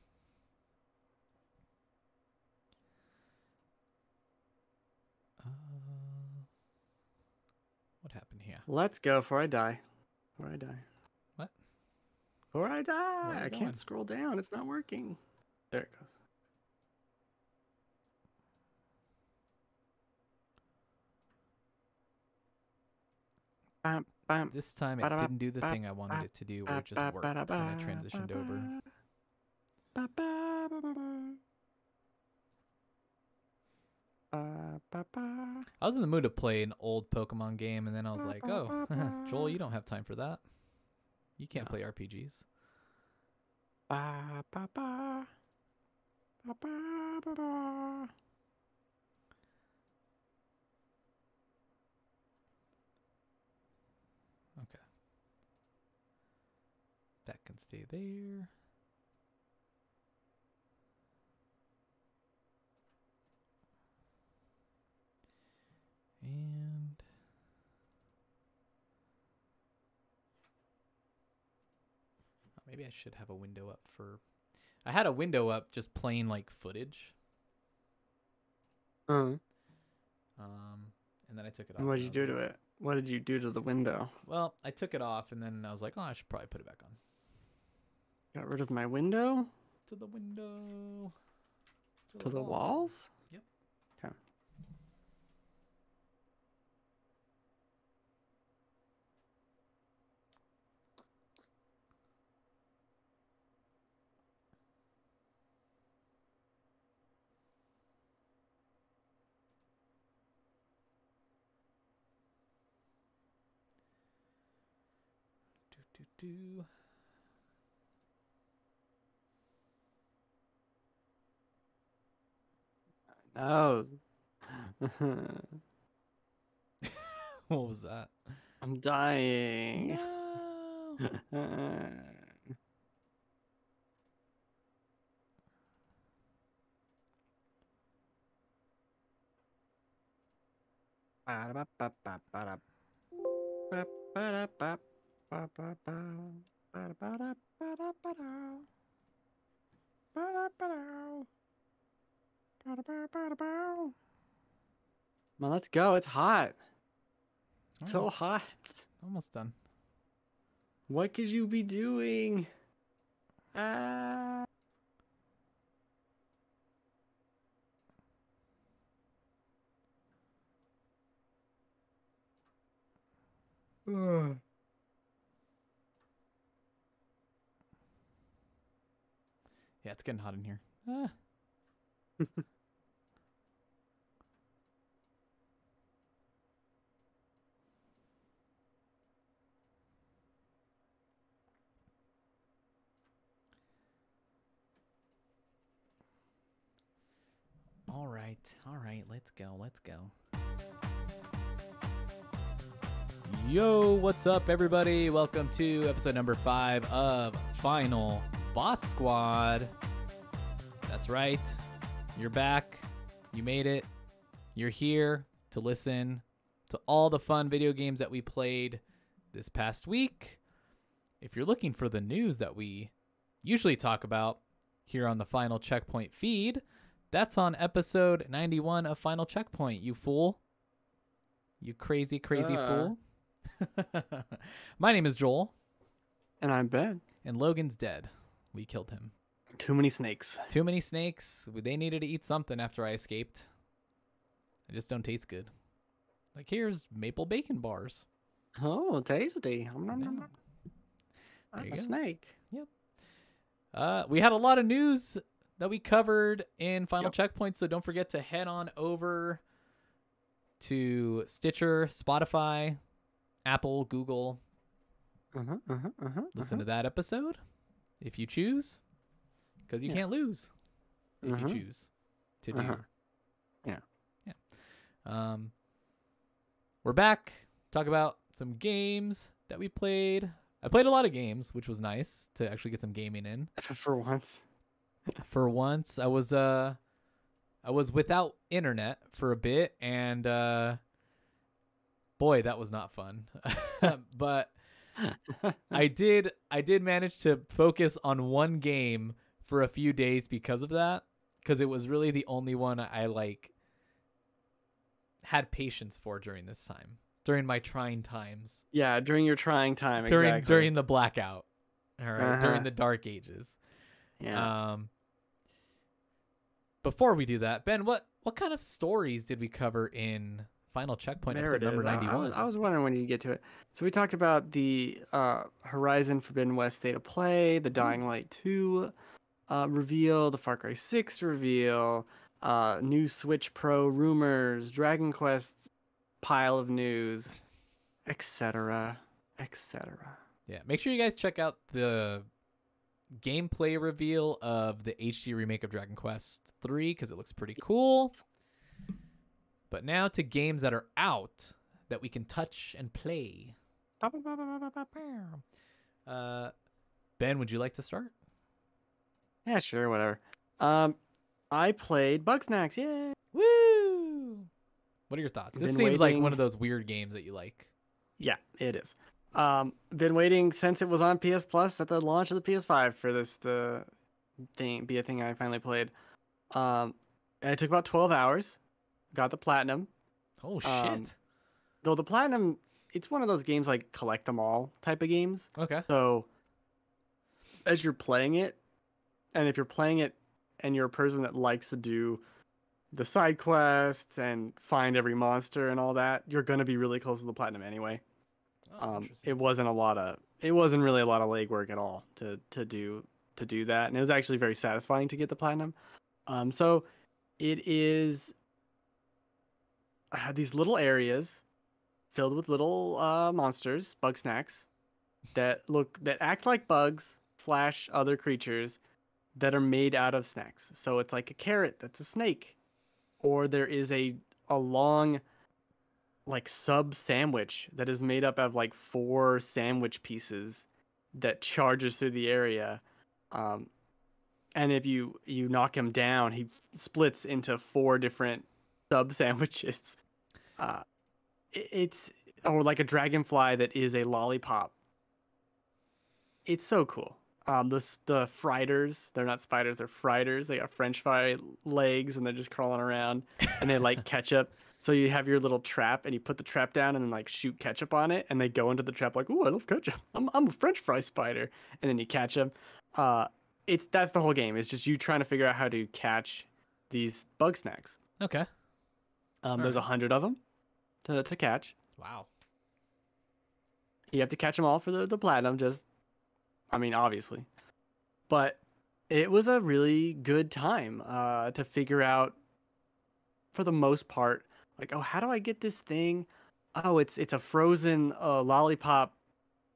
What happened here? Let's go before I die. Before I die. What? Before I Where die. are you I going? can't scroll down. It's not working. There it goes. Bam, bam, This time it didn't do the thing I wanted it to do, where it just worked when I transitioned over. I was in the mood to play an old Pokemon game, and then I was like, oh, Joel, you don't have time for that. You can't play RPGs. Okay. That can stay there. And maybe I should have a window up for... I had a window up just plain like footage. And then I took it off. What did you do to it? What did you do to the window? Well, I took it off, and then I was like, oh, I should probably put it back on. Got rid of my window? To the window. To the walls? Yep. Okay. Do. No. What was that? I'm dying. No. Well, let's go. It's hot. Oh, So hot. almost done. What could you be doing? Ah. Ugh. Yeah, it's getting hot in here. Ah. All right, let's go. Yo, what's up, everybody? Welcome to episode number 5 of Final Boss Squad. That's right. You're back. You made it. You're here to listen to all the fun video games that we played this past week. If you're looking for the news that we usually talk about here on the Final Checkpoint feed, that's on episode 91 of Final Checkpoint, you fool. You crazy fool. My name is Joel. And I'm Ben. And Logan's dead. We killed him. Too many snakes. Too many snakes. They needed to eat something after I escaped. They just don't taste good. Like, here's maple bacon bars. Oh, tasty. I'm a go. snake. Yep. We had a lot of news that we covered in Final Checkpoint, so don't forget to head on over to Stitcher, Spotify, Apple, Google. Listen to that episode if you choose, because you can't lose if you choose to do. Yeah. We're back. Talk about some games that we played. I played a lot of games, which was nice to actually get some gaming in. For once. For once, I was without internet for a bit, and boy, that was not fun. But I did manage to focus on one game for a few days because of that, because it was really the only one I like had patience for during this time, during my trying times, Yeah, during your trying time, during exactly. the blackout, all right, during the dark ages. Yeah. Before we do that, Ben, what kind of stories did we cover in Final Checkpoint There episode it number is. I 91? was wondering when you get to it. So we talked about the Horizon Forbidden West State of Play, the Dying Light 2 reveal, the Far Cry 6 reveal, new Switch Pro rumors, Dragon Quest pile of news, etc., etc. Yeah, make sure you guys check out the gameplay reveal of the HD remake of Dragon Quest 3 because it looks pretty cool. But now to games that are out that we can touch and play. Ben, would you like to start? Yeah, sure, whatever. I played Bugsnax. Yay! Woo! What are your thoughts? This Been seems like one waiting. of those weird games that you like. Yeah, it is. Been waiting since it was on PS Plus at the launch of the PS5 for this the thing be a thing I finally played. And it took about 12 hours. Got the platinum. Oh shit. Though the platinum, it's one of those games like collect them all type of games. Okay. So as you're playing it, and if you're playing it and you're a person that likes to do the side quests and find every monster and all that, you're gonna be really close to the platinum anyway. Oh, interesting. It wasn't really a lot of legwork at all to do that, and it was actually very satisfying to get the platinum. So it is these little areas filled with little monsters, Bugsnax, that act like bugs / other creatures that are made out of snacks. So it's like a carrot that's a snake, or there is a long like sub sandwich that is made up of like 4 sandwich pieces that charges through the area. And if you knock him down, he splits into 4 different sub sandwiches. It's or like a dragonfly that is a lollipop. It's so cool. The frighters, they're not spiders, they're frighters. They got French fry legs and they're just crawling around, and they like ketchup. So you have your little trap, and you put the trap down, and then like shoot ketchup on it, and they go into the trap like, "Ooh, I love ketchup. I'm a French fry spider," and then you catch them. That's the whole game. It's just you trying to figure out how to catch these Bugsnax. Okay. There's 100 of them to catch. Wow. You have to catch them all for the platinum. Obviously, but it was a really good time to figure out, for the most part, like, oh, how do I get this thing? Oh, it's a frozen lollipop,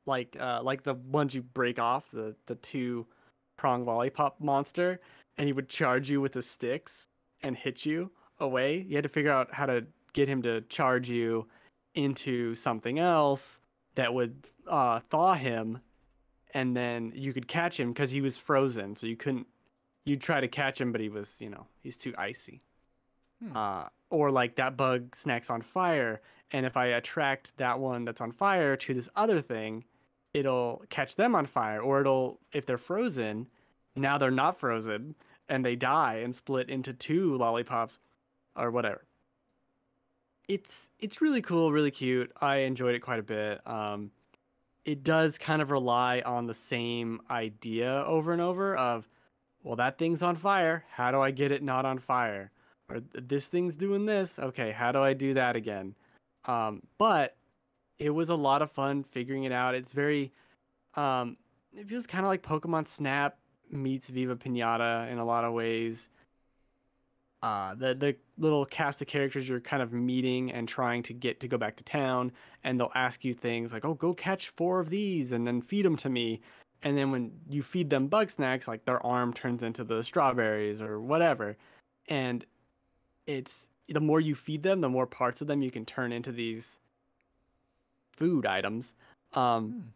like the ones you break off, the 2-prong lollipop monster, and he would charge you with the sticks and hit you away. You had to figure out how to get him to charge you into something else that would thaw him, and then you could catch him because he was frozen, so you couldn't. You'd try to catch him, but he was, he's too icy. Or like that Bugsnax on fire, and if I attract that one that's on fire to this other thing, it'll catch them on fire. Or if they're frozen, now they're not frozen, and they die and split into 2 lollipops, or whatever. It's really cool, really cute. I enjoyed it quite a bit. It does kind of rely on the same idea over and over of, well, that thing's on fire. How do I get it not on fire? Or this thing's doing this. Okay, how do I do that again? But it was a lot of fun figuring it out. It's very, it feels kind of like Pokemon Snap meets Viva Pinata in a lot of ways. The little cast of characters you're kind of meeting and trying to get to go back to town, and they'll ask you things like, "Oh, go catch 4 of these and then feed them to me." And then when you feed them Bugsnax, like their arm turns into the strawberries or whatever. And it's the more you feed them, the more parts of them you can turn into these food items. And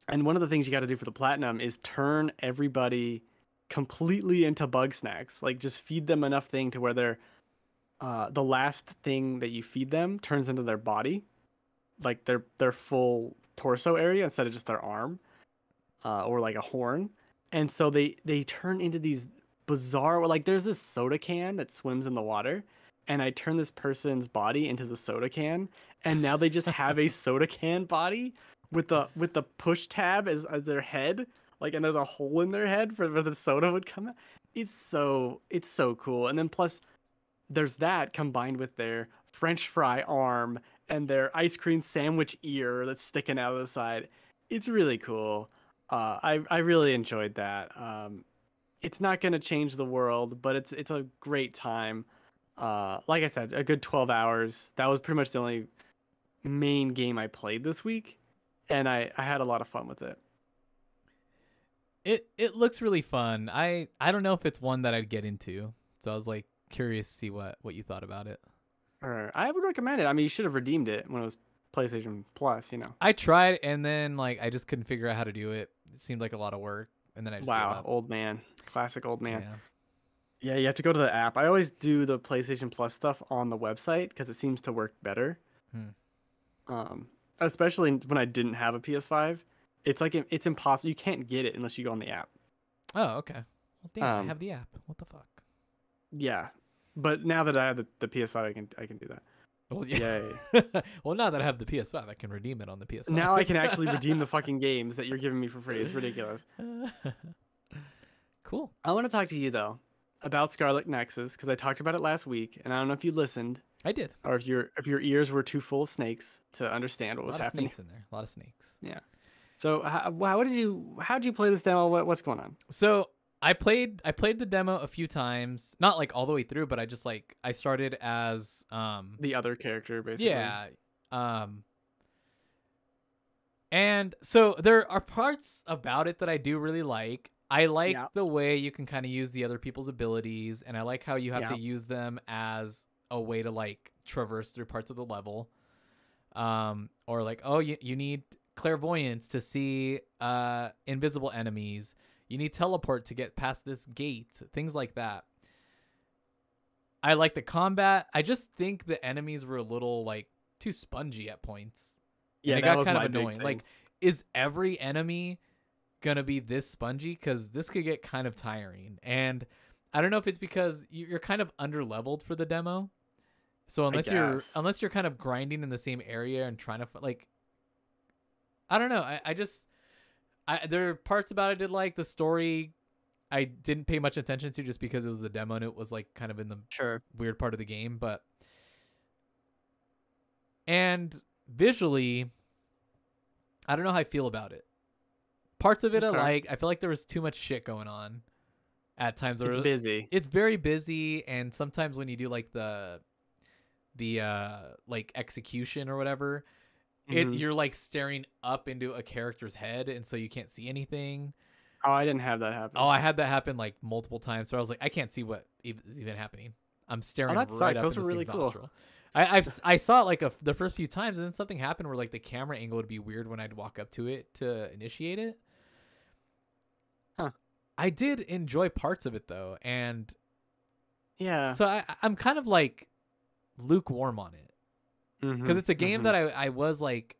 one of the things you got to do for the platinum is turn everybody completely into Bugsnax. Like, just feed them enough thing to where they're the last thing that you feed them turns into their body, like their full torso area instead of just their arm, or like a horn. And so they turn into these bizarre, like there's this soda can that swims in the water, and I turn this person's body into the soda can, and now they just have a soda can body with the push tab as their head, like, and there's a hole in their head for where the soda would come out. It's so cool. And then plus there's that combined with their French fry arm and their ice cream sandwich ear that's sticking out of the side. It's really cool. I really enjoyed that. It's not gonna change the world, but it's a great time. Like I said, a good 12 hours. That was pretty much the only main game I played this week, and I had a lot of fun with it. It looks really fun. I don't know if it's one that I'd get into, so I was like curious to see what you thought about it. I would recommend it. I mean, you should have redeemed it when it was PlayStation Plus, you know. I tried, and then like I just couldn't figure out how to do it. It seemed like a lot of work, and then I just gave up. Old man, classic old man. Yeah. Yeah, you have to go to the app. I always do the PlayStation Plus stuff on the website because it seems to work better. Especially when I didn't have a PS5. It's like it's impossible. You can't get it unless you go on the app. Oh, okay. Well, damn, I have the app. What the fuck? Yeah, but now that I have the PS5, I can do that. Well, yeah. Yay. Well, now that I have the PS5, I can redeem it on the PS5. Now I can actually redeem the fucking games that you're giving me for free. It's ridiculous. Cool. I want to talk to you though about Scarlet Nexus because I talked about it last week, and I don't know if you listened. I did. Or if your ears were too full of snakes to understand what was happening. A lot of snakes in there. A lot of snakes. Yeah. So how'd you play this demo? What's going on? So I played the demo a few times, not like all the way through, but I started as the other character basically. Yeah. And so there are parts about it that I do really like. I like the way you can kind of use the other people's abilities, and I like how you have to use them as a way to like traverse through parts of the level. Or like, oh, you need clairvoyance to see invisible enemies. You need teleport to get past this gate. Things like that. I like the combat. I just think the enemies were a little like too spongy at points. Yeah, and it got kind of annoying. Like, is every enemy gonna be this spongy? Because this could get kind of tiring. And I don't know if it's because you're kind of under leveled for the demo. So unless you're kind of grinding in the same area and trying to like, I don't know. There are parts about it I did like. The story I didn't pay much attention to just because it was the demo and it was like kind of in the weird part of the game. And visually, I don't know how I feel about it. Parts of it I like. I feel like there was too much shit going on at times. It's busy. It's very busy, and sometimes when you do like the like execution or whatever, you're like staring up into a character's head, and so you can't see anything. Oh, I didn't have that happen. Oh, I had that happen like multiple times. So I was like, I can't see what is even happening. I'm staring right up into this thing's nostril. I saw it like the first few times, and then something happened where like the camera angle would be weird when I'd walk up to it to initiate it. Huh. I did enjoy parts of it though, and yeah. So I'm kind of like lukewarm on it because it's a game that I was like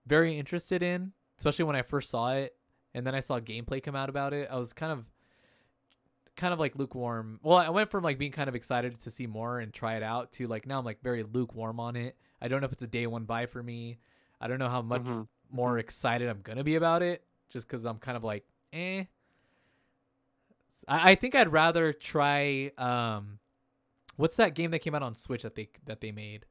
very interested in, especially when I first saw it, and then I saw gameplay come out about it. I was kind of like lukewarm. Well, I went from like being kind of excited to see more and try it out to like now I'm like very lukewarm on it. I don't know if it's a day one buy for me. I don't know how much more excited I'm gonna be about it, just because I'm kind of like I think I'd rather try what's that game that came out on Switch that they made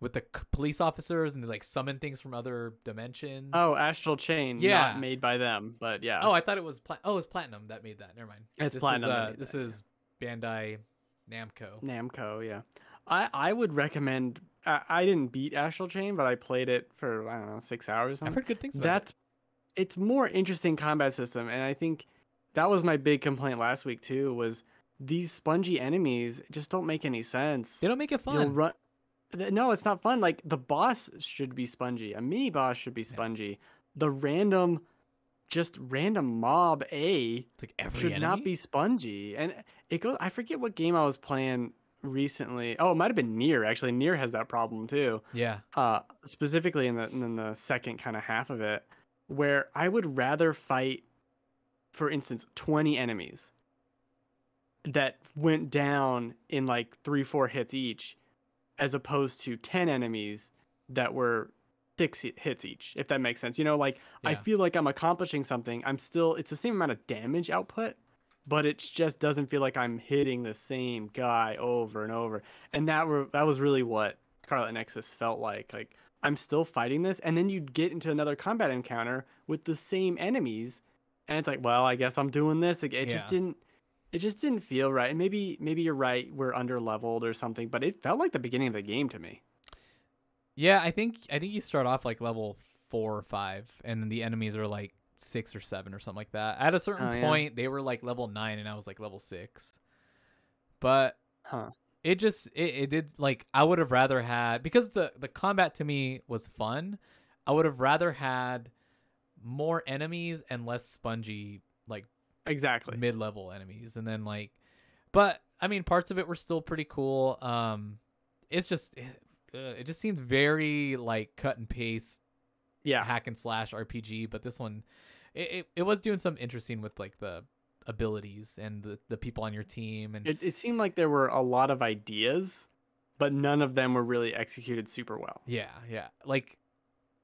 with the police officers and they like summon things from other dimensions. Oh, Astral Chain. Yeah, not made by them, but yeah. Oh, I thought it was it's Platinum that made that. Never mind. It's Platinum. This is Bandai Namco. Namco, yeah. I would recommend. I didn't beat Astral Chain, but I played it for I don't know 6 hours. I've heard good things about it. It's more interesting combat system, and I think that was my big complaint last week too. Was these spongy enemies just don't make any sense. They don't make it fun. No, it's not fun. Like the boss should be spongy. A mini boss should be spongy. The random mob it's like every should enemy? not be spongy. And it goes. I forget what game I was playing recently. Oh, it might have been Nier actually. Nier has that problem too. Yeah. Specifically in the second kind of half of it, where I would rather fight, for instance, 20 enemies that went down in like 3-4 hits each, as opposed to 10 enemies that were 6 hits each, if that makes sense. Like I Yeah. feel like I'm accomplishing something. It's the same amount of damage output, but it just doesn't feel like I'm hitting the same guy over and over. And that was really what Scarlet Nexus felt like. Like I'm still fighting this, and then you get into another combat encounter with the same enemies, and it's like, well, I guess I'm doing this again. It just didn't feel right. And maybe you're right, we're under leveled or something, but it felt like the beginning of the game to me. Yeah, I think you start off like level 4 or 5, and then the enemies are like 6 or 7 or something like that. At a certain point, they were like level 9, and I was like level 6. But it did, like, I would have rather had, because the combat to me was fun. I would have rather had more enemies and less spongy, like, Exactly. mid-level enemies, and then like, but I mean, parts of it were still pretty cool. It's just it just seemed very like cut and paste, hack and slash RPG. But this one, it was doing something interesting with like the abilities and the people on your team, and it seemed like there were a lot of ideas, but none of them were really executed super well. Yeah, like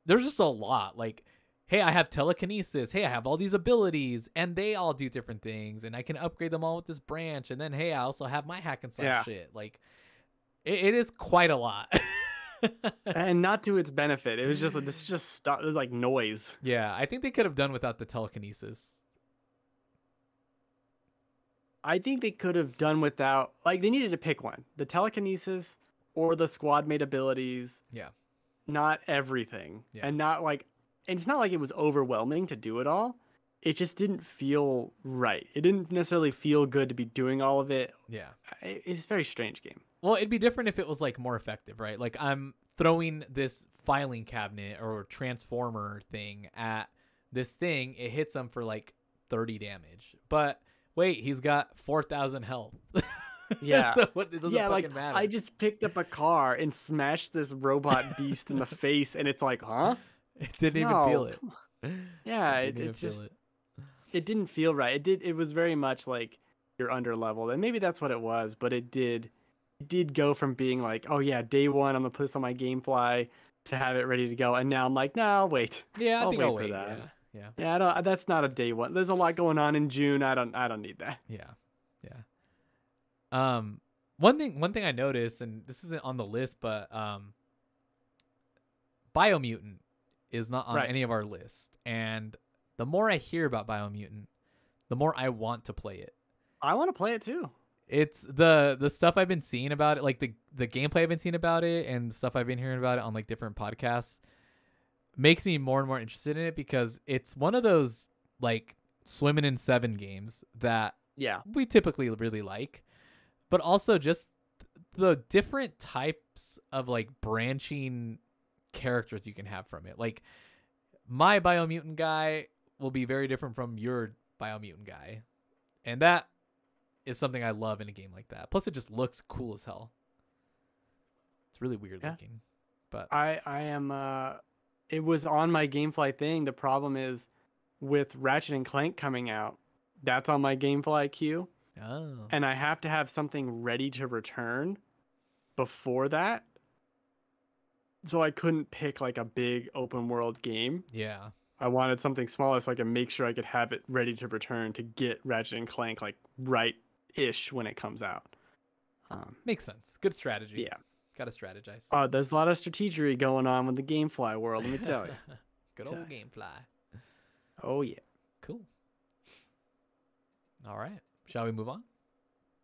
there's just a lot. Like, hey, I have telekinesis. Hey, I have all these abilities, and they all do different things, and I can upgrade them all with this branch. And then, hey, I also have my hack and slash shit. Like, it is quite a lot. And not to its benefit. It was just like, this is just stuff. It was like noise. Yeah, I think they could have done without the telekinesis. I think they could have done without, like, they needed to pick one: the telekinesis or the squad mate abilities. Yeah. Not everything. Yeah. And not like, and it's not like it was overwhelming to do it all. It just didn't feel right. It didn't necessarily feel good to be doing all of it. Yeah. It's a very strange game. Well, it'd be different if it was like more effective, right? Like I'm throwing this filing cabinet or transformer thing at this thing. It hits them for like 30 damage. But wait, he's got 4,000 health. Yeah. So it doesn't fucking matter. I just picked up a car and smashed this robot beast in the face, and it's like, huh? It didn't even feel it. Yeah, it just it didn't feel right. It was very much like you're under leveled, and maybe that's what it was. But it did go from being like, oh yeah, day one, I'm gonna put this on my GameFly to have it ready to go, and now I'm like, no, wait. Yeah, I'll I'll wait wait for that. Yeah. Yeah, I don't. That's not a day one. There's a lot going on in June. I don't need that. Yeah. One thing I noticed, and this isn't on the list, but Biomutant is not on any of our lists. And the more I hear about Biomutant, the more I want to play it. I want to play it too. It's the stuff I've been seeing about it, like the gameplay I've been seeing about it, and the stuff I've been hearing about it on like different podcasts, makes me more and more interested in it, because it's one of those like swimming in 7 games that we typically really like. But also just the different types of like branching characters you can have from it. Like my Biomutant guy will be very different from your Biomutant guy. And that is something I love in a game like that. Plus it just looks cool as hell. It's really weird looking. But I am it was on my GameFly thing. The problem is with Ratchet and Clank coming out, that's on my GameFly queue. Oh. And I have to have something ready to return before that. So I couldn't pick like a big open world game. Yeah. I wanted something smaller so I could make sure I could have it ready to return to get Ratchet and Clank like right-ish when it comes out. Makes sense. Good strategy. Yeah. Gotta strategize. There's a lot of strategery going on with the GameFly world, let me tell you. Good old GameFly. Oh, yeah. Cool. All right. Shall we move on?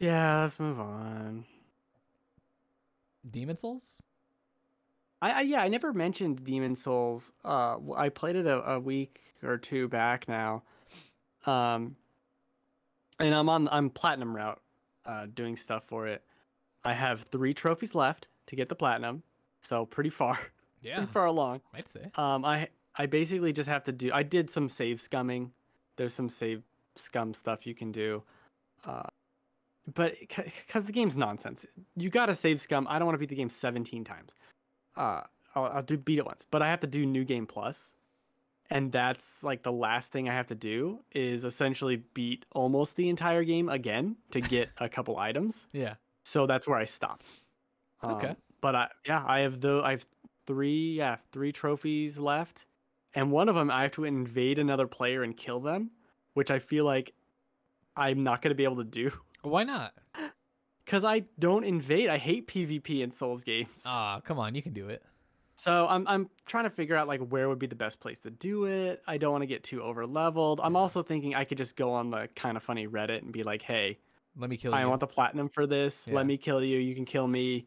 Yeah, let's move on. Demon Souls? I never mentioned Demon Souls. I played it a week or two back now. And I'm platinum route, doing stuff for it. I have 3 trophies left to get the platinum, so pretty far. Yeah. Pretty far along. I'd say. I basically just have to do. I did some save scumming. There's some save scum stuff you can do. but because the game's nonsense, you gotta save scum. I don't want to beat the game 17 times. I'll beat it once, but I have to do New Game Plus, and that's like the last thing I have to do is essentially beat almost the entire game again to get a couple items. Yeah. So that's where I stopped. Okay. But I have three trophies left, and one of them I have to invade another player and kill them, which I feel like I'm not going to be able to do. Why not? Because I don't invade. I hate PvP in Souls games. Ah, come on, you can do it. So I'm trying to figure out like where would be the best place to do it. I don't want to get too over leveled. I'm also thinking I could just go on the Kind of Funny Reddit and be like, hey, Let me kill you. I want the platinum for this. Yeah. Let me kill you. You can kill me.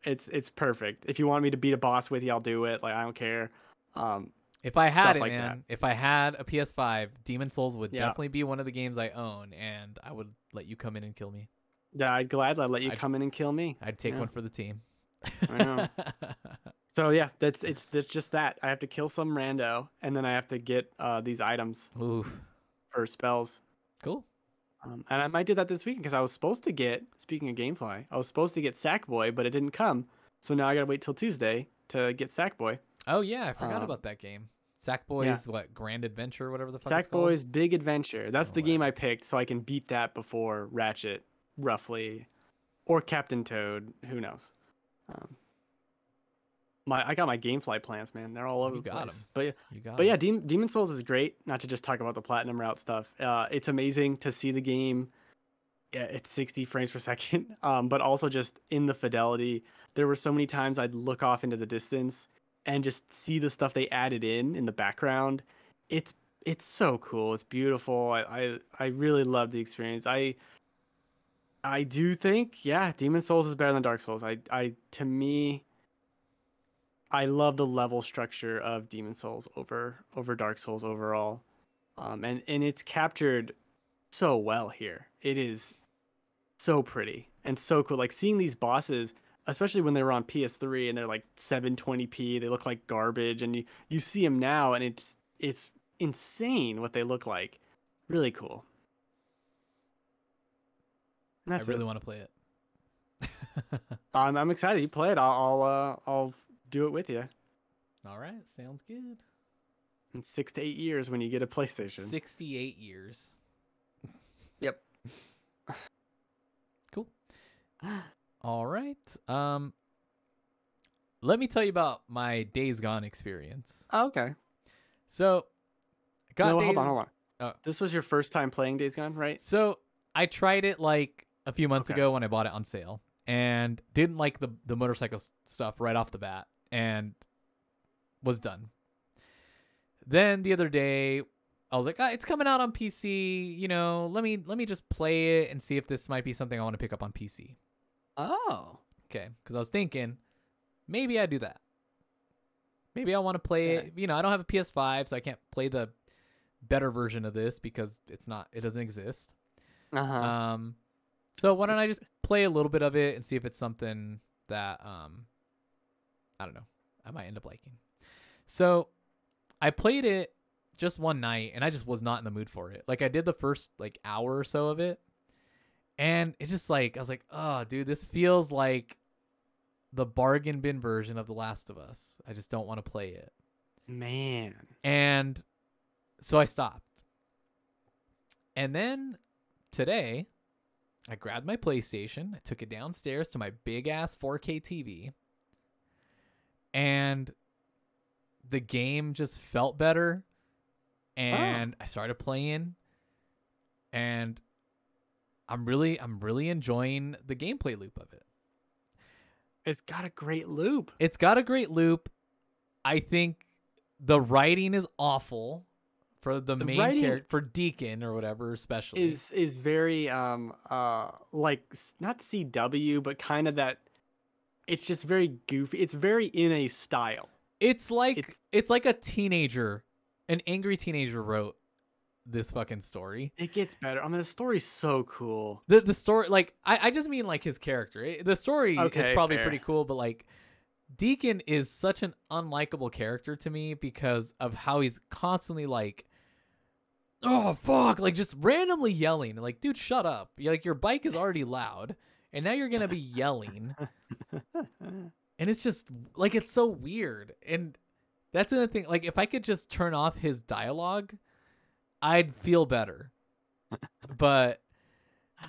It's perfect. If you want me to beat a boss with you, I'll do it. Like I don't care. If I had it, like man, that. if I had a PS5, Demon Souls would Yeah. definitely be one of the games I own, and I would let you come in and kill me. Yeah, I'd gladly let you come in and kill me. I'd take one for the team. I know. So yeah, that's just that. I have to kill some rando, and then I have to get these items Ooh, for spells. cool. And I might do that this weekend because I was supposed to get. Speaking of GameFly, I was supposed to get Sackboy, but it didn't come. So now I gotta wait till Tuesday to get Sackboy. Oh yeah, I forgot about that game. Sackboy's what Grand Adventure, or whatever the fuck it's called. Sackboy's Big Adventure. That's the game I picked, so I can beat that before Ratchet, roughly, or Captain Toad. Who knows? I got my GameFly plans, man. They're all over the place. But yeah, Demon Souls is great. Not to just talk about the platinum route stuff. It's amazing to see the game. Yeah, it's 60 frames per second. But also just in the fidelity. There were so many times I'd look off into the distance and just see the stuff they added in the background. It's so cool. It's beautiful. I really love the experience. I do think, yeah, Demon Souls is better than Dark Souls. To me, I love the level structure of Demon Souls over Dark Souls overall. And it's captured so well here. It is so pretty and so cool. Like seeing these bosses, especially when they were on PS3 and they're like 720p, they look like garbage, and you see them now and it's insane what they look like. Really cool. I really want to play it. I'm excited. You play it. I'll do it with you. All right, sounds good. In 6 to 8 years when you get a PlayStation. 68 years. Yep. Cool. All right. Let me tell you about my Days Gone experience. Oh, okay. So, hold on. Oh. This was your first time playing Days Gone, right? So, I tried it like a few months ago when I bought it on sale, and didn't like the motorcycle stuff right off the bat, and was done. Then the other day, I was like, it's coming out on PC. You know, let me just play it and see if this might be something I want to pick up on PC. Oh. Okay, because I was thinking maybe I do that. Maybe I want to play it. You know, I don't have a PS5, so I can't play the better version of this because it doesn't exist. Uh-huh. So why don't I just play a little bit of it and see if it's something that I don't know, I might end up liking. So I played it just one night and I just was not in the mood for it. Like I did the first like hour or so of it, and it just like I was like, oh dude, this feels like the bargain bin version of The Last of Us. I just don't want to play it. Man. And so I stopped. And then today, I grabbed my PlayStation, I took it downstairs to my big ass 4K TV, and the game just felt better. And I started playing, and I'm really enjoying the gameplay loop of it. It's got a great loop. I think the writing is awful for the main character, for Deacon or whatever, especially is very like not CW, but kind of that. It's just very goofy. It's very in a style. It's like a teenager, an angry teenager wrote this fucking story. It gets better. I mean, the story's so cool. The story, like I just mean like his character. The story is probably pretty cool, but like Deacon is such an unlikable character to me because of how he's constantly like oh fuck, like just randomly yelling, like, dude, shut up. Like your bike is already loud, and now you're gonna be yelling, and it's just like it's so weird. And that's another thing. Like if I could just turn off his dialogue, I'd feel better. But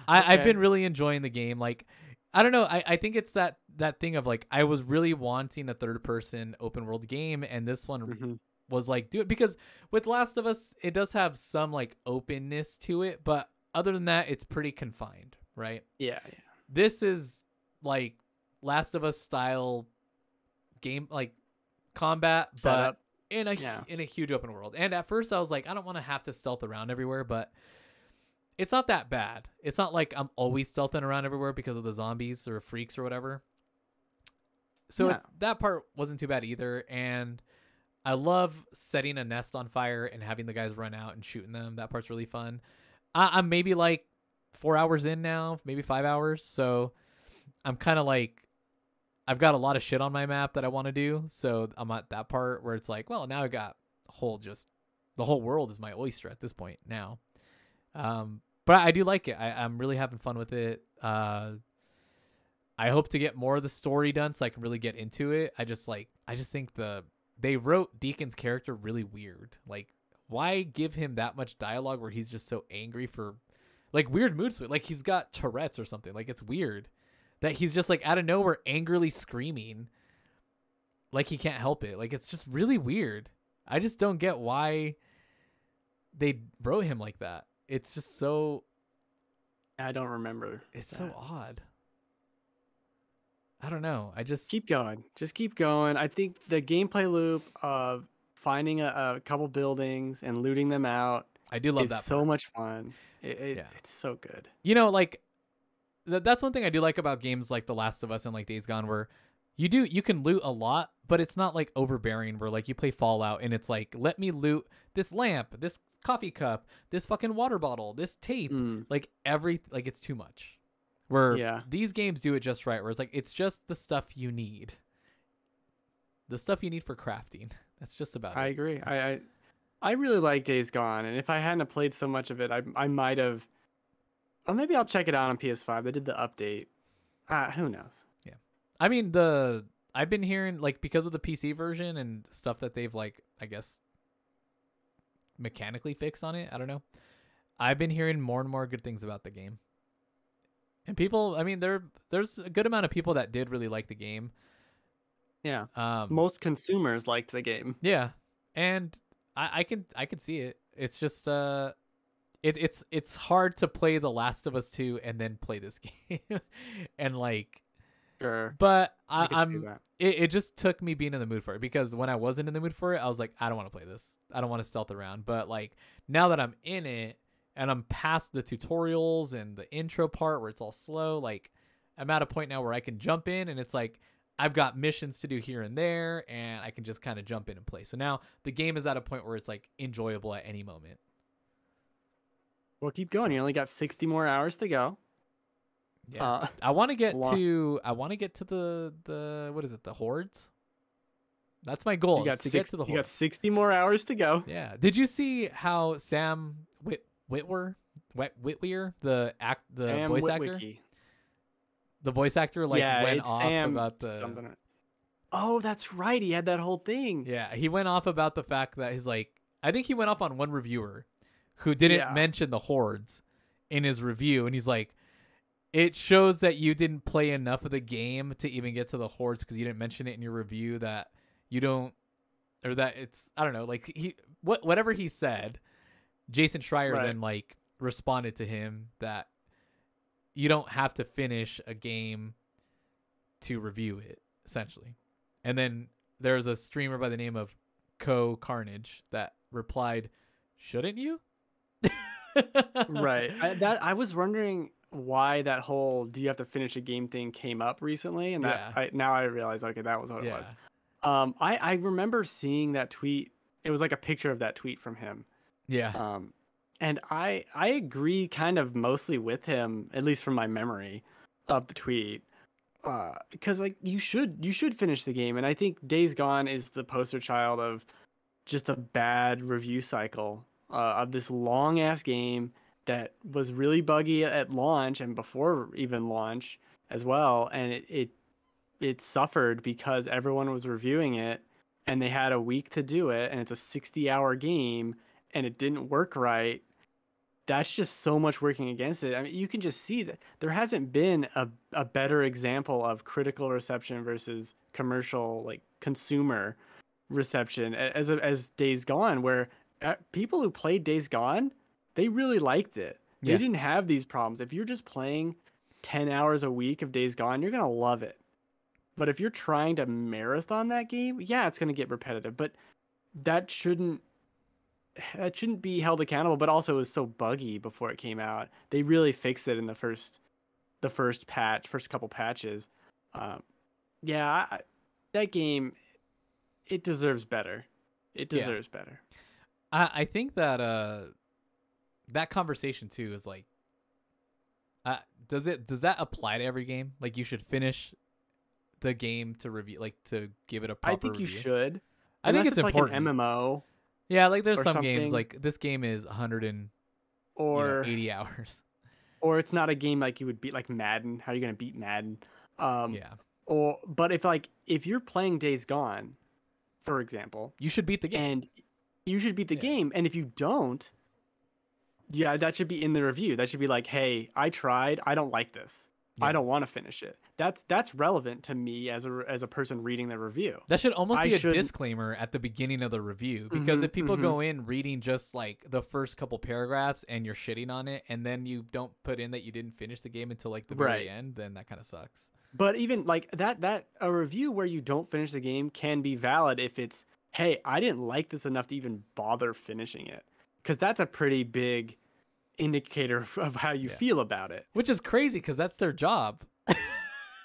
I've been really enjoying the game. Like I don't know. I think it's that thing of like I was really wanting a third person open world game, and this one was like do it because with Last of Us it does have some like openness to it, but other than that it's pretty confined, right? Yeah. This is like Last of Us style game, like combat, Setup. but in a huge open world. And at first I was like, I don't want to have to stealth around everywhere, but it's not that bad. It's not like I'm always stealthing around everywhere because of the zombies or freaks or whatever. So that part wasn't too bad either. And I love setting a nest on fire and having the guys run out and shooting them. That part's really fun. I'm maybe like 4 hours in now, maybe 5 hours. So I'm kind of like, I've got a lot of shit on my map that I want to do. So I'm at that part where it's like, well, now I got the whole world is my oyster at this point now. But I do like it. I'm really having fun with it. I hope to get more of the story done so I can really get into it. I just think they wrote Deacon's character really weird. Like, why give him that much dialogue where he's just so angry for like weird mood swings? Like he's got Tourette's or something. Like it's weird that he's just like out of nowhere angrily screaming like he can't help it. Like it's just really weird. I just don't get why they wrote him like that. It's just so... I don't remember. It's so odd. I don't know. I just... Keep going. Just keep going. I think the gameplay loop of finding a couple buildings and looting them out I do love is that so part. much fun. It's so good. You know, like... That's one thing I do like about games like The Last of Us and like Days Gone where you can loot a lot, but it's not like overbearing where like you play Fallout and it's like, let me loot this lamp, this coffee cup, this fucking water bottle, this tape, like it's too much. Where these games do it just right, where it's like it's just the stuff you need. The stuff you need for crafting. That's just about it. I agree. I really like Days Gone, and if I hadn't played so much of it, I might have. Or maybe I'll check it out on PS5. They did the update. Who knows? Yeah. I mean I've been hearing like because of the PC version and stuff that they've like I guess mechanically fixed on it. I don't know. I've been hearing more and more good things about the game. And people, I mean, there's a good amount of people that did really like the game. Yeah. Most consumers liked the game. Yeah. And I can see it. It's just it's hard to play The Last of Us 2 and then play this game. And like sure. But it just took me being in the mood for it because when I wasn't in the mood for it, I was like, I don't want to play this. I don't want to stealth around. But like now that I'm in it and I'm past the tutorials and the intro part where it's all slow, like I'm at a point now where I can jump in and it's like I've got missions to do here and there and I can just kind of jump in and play. So now the game is at a point where it's like enjoyable at any moment. Well, keep going. You only got 60 more hours to go. Yeah, I want to get to the what is it? The hordes. That's my goal. Get to the hordes. You got 60 more hours to go. Yeah. Did you see how Sam Witwer, the voice actor, went off about the something. Oh, that's right. He had that whole thing. Yeah, he went off about the fact that he's like, I think he went off on one reviewer who didn't mention the hordes in his review, and he's like, it shows that you didn't play enough of the game to even get to the hordes because you didn't mention it in your review that you don't, or that it's, I don't know, like whatever he said, Jason Schreier then like responded to him that you don't have to finish a game to review it, essentially. And then there's a streamer by the name of Carnage that replied, shouldn't you? Right. I was wondering why that whole do you have to finish a game thing came up recently, and now I realize, okay, that was what it was. I remember seeing that tweet. It was like a picture of that tweet from him. Yeah. And I agree kind of mostly with him, at least from my memory of the tweet. Because like you should finish the game, and I think Days Gone is the poster child of just a bad review cycle. of this long ass game that was really buggy at launch and before even launch as well, and it suffered because everyone was reviewing it and they had a week to do it, and it's a 60-hour game and it didn't work right. That's just so much working against it. I mean, you can just see that there hasn't been a better example of critical reception versus commercial, like consumer reception as Days Gone, where people who played Days Gone, they really liked it. They Yeah. didn't have these problems. If you're just playing 10 hours a week of Days Gone, you're going to love it. But if you're trying to marathon that game, yeah, it's going to get repetitive, but that shouldn't be held accountable. But also it was so buggy before it came out. They really fixed it in the first couple patches. That game, it deserves better. It deserves better. I think that that conversation too is like, does that apply to every game? Like you should finish the game to review, like to give it a proper I think review? You should. I think it's important. Like an MMO. Yeah, like there's some something. games like this game is 80 hours. Or it's not a game like you would beat, like Madden. How are you going to beat Madden? But if you're playing Days Gone, for example, you should beat the game. And you should beat the game. And if you don't, that should be in the review. That should be like, hey, I tried. I don't like this. Yeah. I don't want to finish it. That's relevant to me as a person reading the review. That should almost be a disclaimer at the beginning of the review, because if people go in reading just like the first couple paragraphs and you're shitting on it, and then you don't put in that you didn't finish the game until like the very end, then that kind of sucks. But even like that a review where you don't finish the game can be valid if it's, hey, I didn't like this enough to even bother finishing it, because that's a pretty big indicator of how you feel about it. Which is crazy because that's their job.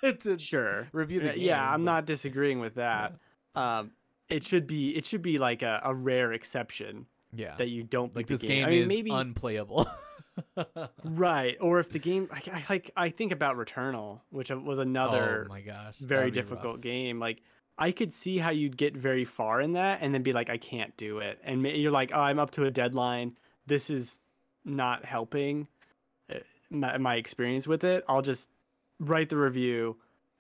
to review the game. Yeah, I'm not disagreeing with that. Yeah. It should be like a rare exception. Yeah. That you don't like this game is maybe unplayable. Right. Or if the game, I think about Returnal, which was another very difficult game. Like I could see how you'd get very far in that and then be like, I can't do it. And you're like, oh, I'm up to a deadline. This is not helping my experience with it. I'll just write the review,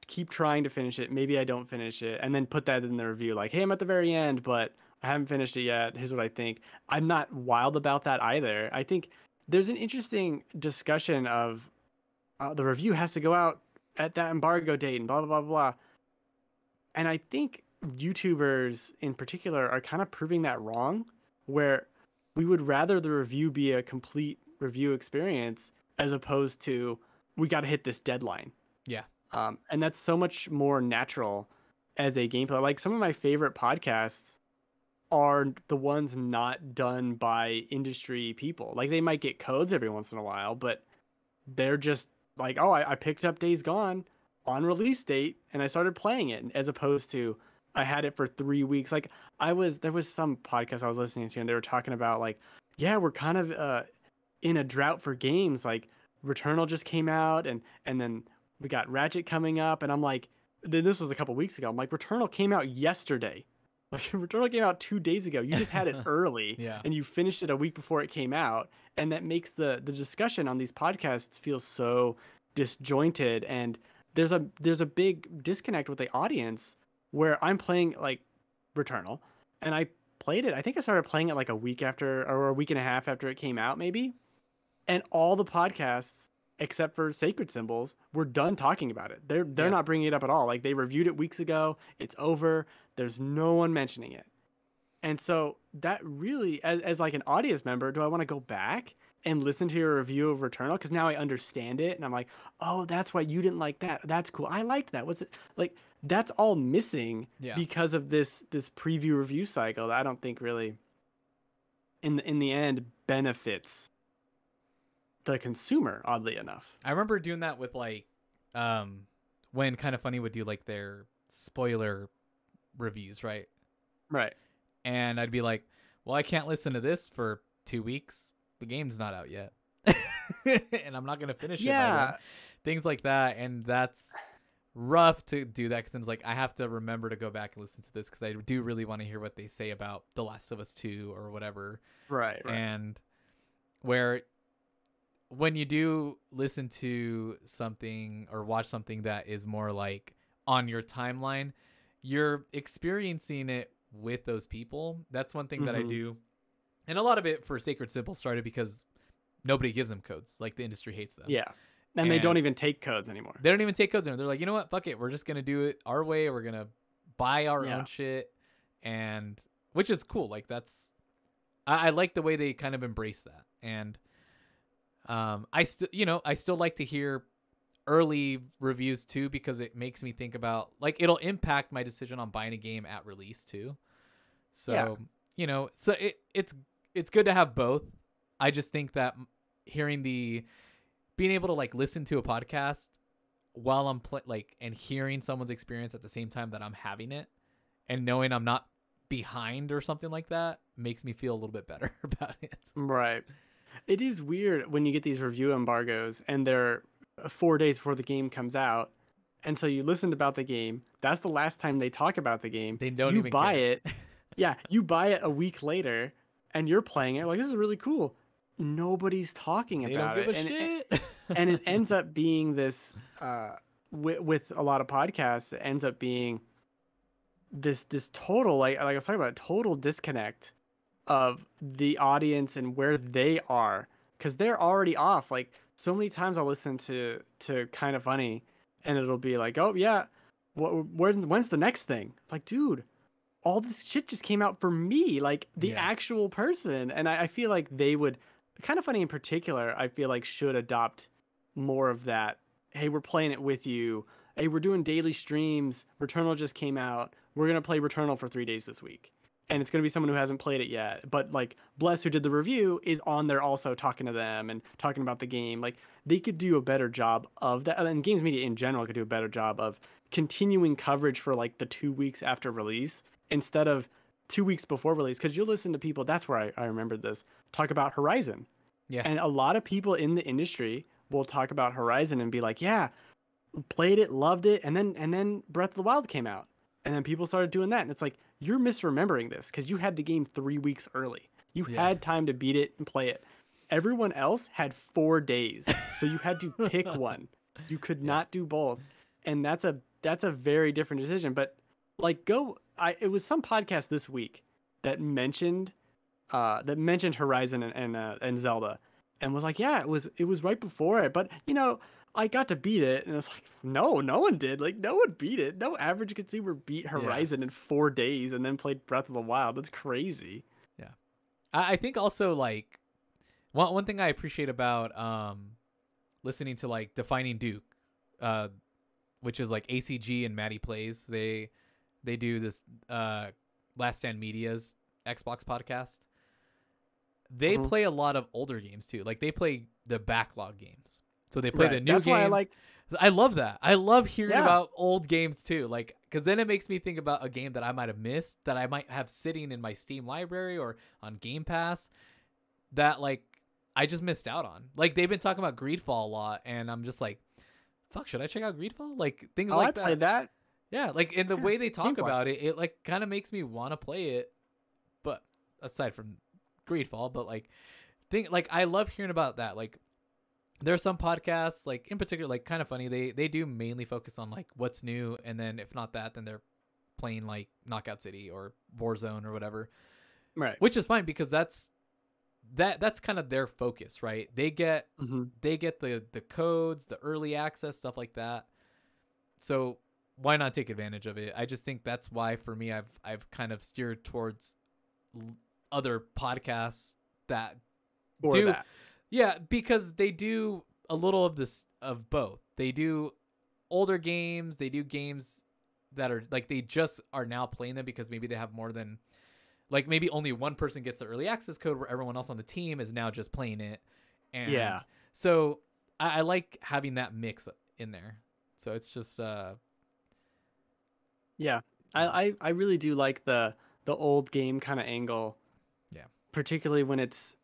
keep trying to finish it. Maybe I don't finish it, and then put that in the review. Like, hey, I'm at the very end, but I haven't finished it yet. Here's what I think. I'm not wild about that either. I think there's an interesting discussion of the review has to go out at that embargo date and blah, blah, blah, blah. And I think YouTubers in particular are kind of proving that wrong, where we would rather the review be a complete review experience as opposed to we got to hit this deadline. Yeah. And that's so much more natural as a gameplay. Like some of my favorite podcasts are the ones not done by industry people. Like they might get codes every once in a while, but they're just like, oh, I picked up Days Gone on release date and I started playing it, as opposed to I had it for 3 weeks. Like there was some podcast I was listening to and they were talking about like, yeah, we're kind of in a drought for games. Like Returnal just came out and then we got Ratchet coming up, and I'm like, this was a couple weeks ago. I'm like, Returnal came out yesterday. Like Returnal came out 2 days ago. You just had it early and you finished it a week before it came out. And that makes the discussion on these podcasts feel so disjointed. And there's a big disconnect with the audience where I'm playing like Returnal and I played it. I think I started playing it like a week after, or a week and a half after it came out, maybe. And all the podcasts, except for Sacred Symbols, were done talking about it. They're not bringing it up at all. Like they reviewed it weeks ago. It's over. There's no one mentioning it. And so that really, as like an audience member, do I want to go back and listen to your review of Returnal? Because now I understand it. And I'm like, oh, that's why you didn't like that. That's cool. I liked that. What's it like? That's all missing because of this preview review cycle that I don't think really in the end benefits the consumer, oddly enough. I remember doing that with like when Kind of Funny would do like their spoiler reviews, right? And I'd be like, well, I can't listen to this for 2 weeks. The game's not out yet. And I'm not going to finish it by then. Things like that. And that's rough to do that because it's like I have to remember to go back and listen to this because I do really want to hear what they say about The Last of Us 2 or whatever. Right. And where when you do listen to something or watch something that is more like on your timeline, you're experiencing it with those people. That's one thing that I do. And a lot of it for Sacred Simple started because nobody gives them codes. Like the industry hates them. Yeah. And they don't even take codes anymore. They don't even take codes anymore. They're like, you know what? Fuck it. We're just going to do it our way. We're going to buy our own shit. And which is cool. Like that's, I like the way they kind of embrace that. And I still like to hear early reviews too, because it makes me think about like, it'll impact my decision on buying a game at release too. So, so it's good to have both. I just think that being able to like listen to a podcast while I'm and hearing someone's experience at the same time that I'm having it and knowing I'm not behind or something like that makes me feel a little bit better about it. Right. It is weird when you get these review embargoes and they're 4 days before the game comes out. And so you listened about the game. That's the last time they talk about the game. They don't even buy care. it. Yeah. You buy it a week later and you're playing it like, this is really cool. Nobody's talking about it. They don't give a shit. And it ends up being this, with a lot of podcasts, it ends up being this total, like I was talking about, total disconnect of the audience and where they are, because they're already off. Like so many times I'll listen to Kind of Funny and it'll be like, oh yeah, when's the next thing? It's like, dude, all this shit just came out for me, like the actual person. And I feel like they would, Kind of Funny in particular, I feel like should adopt more of that. Hey, we're playing it with you. Hey, we're doing daily streams. Returnal just came out. We're going to play Returnal for 3 days this week. And it's going to be someone who hasn't played it yet. But like Bless, who did the review, is on there also talking to them and talking about the game. Like they could do a better job of that. And games media in general could do a better job of continuing coverage for like the 2 weeks after release instead of 2 weeks before release. Because you'll listen to people, that's where I remembered this, talk about Horizon. Yeah. And a lot of people in the industry will talk about Horizon and be like, yeah, played it, loved it. And then Breath of the Wild came out. And then people started doing that. And it's like, you're misremembering this because you had the game 3 weeks early. You had time to beat it and play it. Everyone else had 4 days. So you had to pick one. You could not do both. And that's a very different decision. But like it was some podcast this week that mentioned Horizon and Zelda and was like, yeah, it was right before it. But I got to beat it, and it's like, no one did. Like, no one beat it. No average consumer beat Horizon in 4 days and then played Breath of the Wild. That's crazy. Yeah. I think also, like, one thing I appreciate about listening to, like, Defining Duke, which is, like, ACG and Maddie Plays. They do this Last Stand Media's Xbox podcast. They play a lot of older games, too. Like, they play the backlog games. So they play the new games. That's why I love that. I love hearing about old games too. Like, because then it makes me think about a game that I might have missed, that I might have sitting in my Steam library or on Game Pass, that like I just missed out on. Like they've been talking about Greedfall a lot, and I'm just like, fuck, should I check out Greedfall? Like things like that. I played that. Yeah, like in the way they talk about it, it like kind of makes me want to play it. But aside from Greedfall, but like I love hearing about that. Like, there are some podcasts, like in particular, like Kind of Funny. They do mainly focus on like what's new, and then if not that, then they're playing like Knockout City or Warzone or whatever. Right. Which is fine because that's kind of their focus, right? They get the codes, the early access, stuff like that. So why not take advantage of it? I just think that's why for me I've kind of steered towards other podcasts that do that. Yeah, because they do a little of this of both. They do older games. They do games that are like they just are now playing them because maybe they have more than like maybe only one person gets the early access code where everyone else on the team is now just playing it. And so I like having that mix in there. So it's just I really do like the old game kind of angle. Yeah. Particularly when it's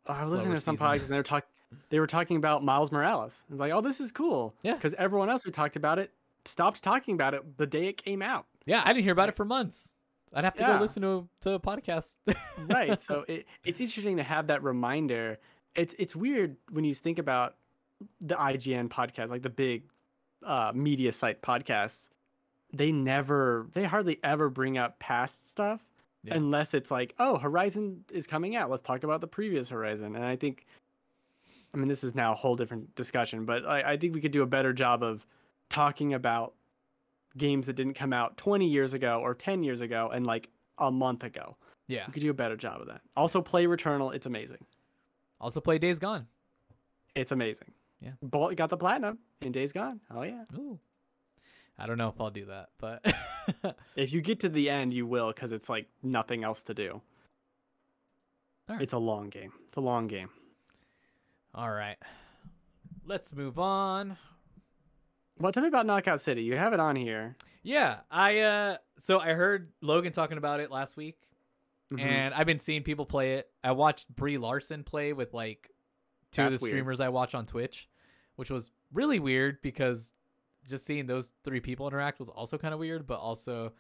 I was listening to some podcasts and they were talking about Miles Morales. It's like, oh, this is cool. Yeah. Because everyone else who talked about it stopped talking about it the day it came out. Yeah, I didn't hear about it for months. I'd have to go Yeah. listen to a podcast. Right. So it's interesting to have that reminder. It's weird when you think about the IGN podcast, like the big media site podcasts. They hardly ever bring up past stuff Yeah. unless it's like, oh, Horizon is coming out. Let's talk about the previous Horizon. And I think, I mean, this is now a whole different discussion, but I think we could do a better job of talking about games that didn't come out 20 years ago or 10 years ago and like a month ago. Yeah. We could do a better job of that. Also, play Returnal. It's amazing. Also play Days Gone. It's amazing. Yeah. Got the platinum in Days Gone. Oh, yeah. Ooh. I don't know if I'll do that, but If you get to the end, you will, because it's like nothing else to do. All right. It's a long game. It's a long game. All right. Let's move on. Well, tell me about Knockout City. You have it on here. Yeah, I heard Logan talking about it last week, Mhm. and I've been seeing people play it. I watched Brie Larson play with like two of the That's weird. streamers I watch on Twitch, which was really weird because just seeing those three people interact was also kind of weird, but also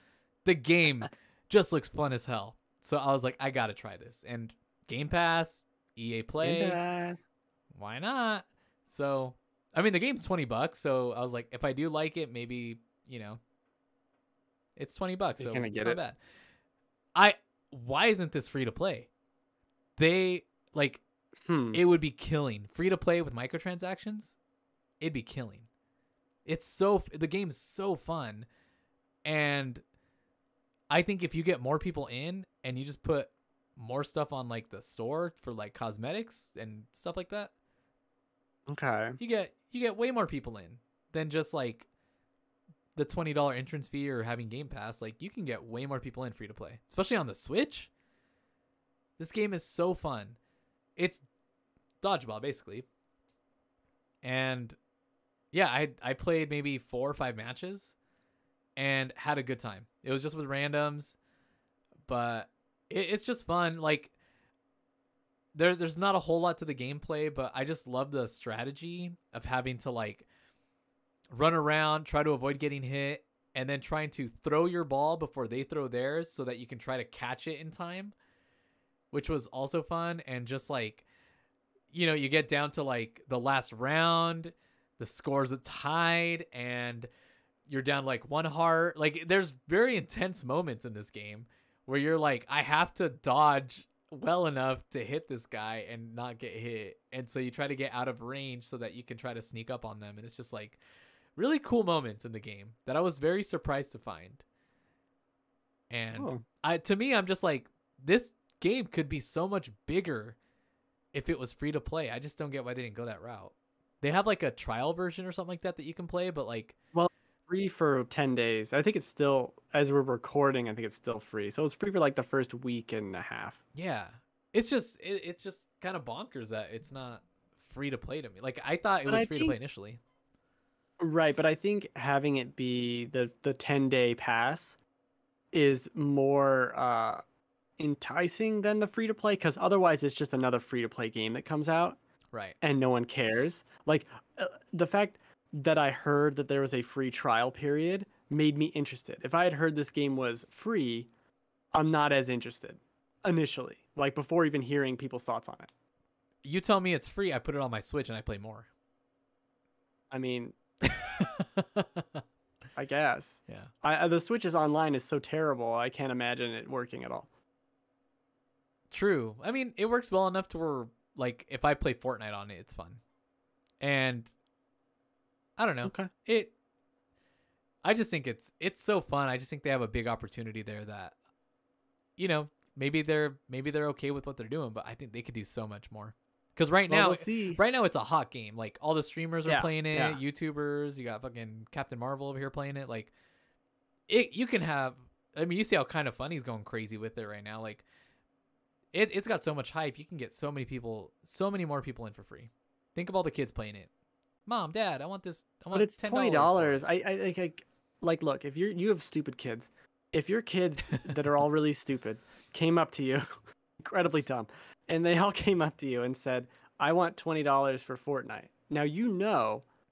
the game just looks fun as hell. So I was like, I gotta try this. And Game Pass, EA Play, Game Pass. why not? So I mean, the game's $20, so I was like, if I do like it, maybe, it's $20, You're so gonna it's get not it. bad. Why isn't this free to play? They like it would be killing. Free to play with microtransactions, it'd be killing. The game's so fun, and I think if you get more people in and you just put more stuff on like the store for like cosmetics and stuff like that, Okay. you get way more people in than just like the $20 entrance fee or having Game Pass. Like, you can get way more people in free to play, especially on the Switch. This game is so fun. It's dodgeball basically, and yeah, I played maybe 4 or 5 matches and had a good time. It was just with randoms, but it's just fun. Like, there's not a whole lot to the gameplay, but I just love the strategy of having to like run around, try to avoid getting hit, and then trying to throw your ball before they throw theirs so that you can try to catch it in time, which was also fun. And just like, you get down to like the last round, the scores are tied, and you're down like 1 heart. Like, there's very intense moments in this game where you're like, I have to dodge well enough to hit this guy and not get hit. And so you try to get out of range so that you can try to sneak up on them. And it's just like really cool moments in the game that I was very surprised to find. And to me, I'm just like, this game could be so much bigger if it was free to play. I just don't get why they didn't go that route. They have like a trial version or something like that you can play, but like, Free for 10 days. I think it's still, as we're recording, I think it's still free. So it's free for like the first week and a half. yeah, it's just kind of bonkers that it's not free to play to me. Like, I thought it was free to play initially. Right, but I think having it be the 10-day pass is more enticing than the free to play, because otherwise it's just another free to play game that comes out, Right. and no one cares. Like, the fact that I heard that there was a free trial period made me interested. If I had heard this game was free, I'm not as interested initially, like before even hearing people's thoughts on it. You tell me it's free, I put it on my Switch and I play more. I mean, I guess. Yeah. The Switch's online is so terrible, I can't imagine it working at all. True. I mean, it works well enough to where, like, if I play Fortnite on it, it's fun. And I don't know. Okay. I just think it's so fun. I just think they have a big opportunity there that, maybe they're okay with what they're doing, but I think they could do so much more. Because right now it's a hot game. Like, all the streamers are playing it, YouTubers. You got fucking Captain Marvel over here playing it. Like, you can have. I mean, you see how Kind of Funny's going crazy with it right now. Like, it's got so much hype. You can get so many more people in for free. Think of all the kids playing it. Mom, Dad, I want this. But it's $20. I like look, if you have stupid kids, if your kids that are all really stupid came up to you, incredibly dumb, and they all came up to you and said, I want $20 for Fortnite. Now,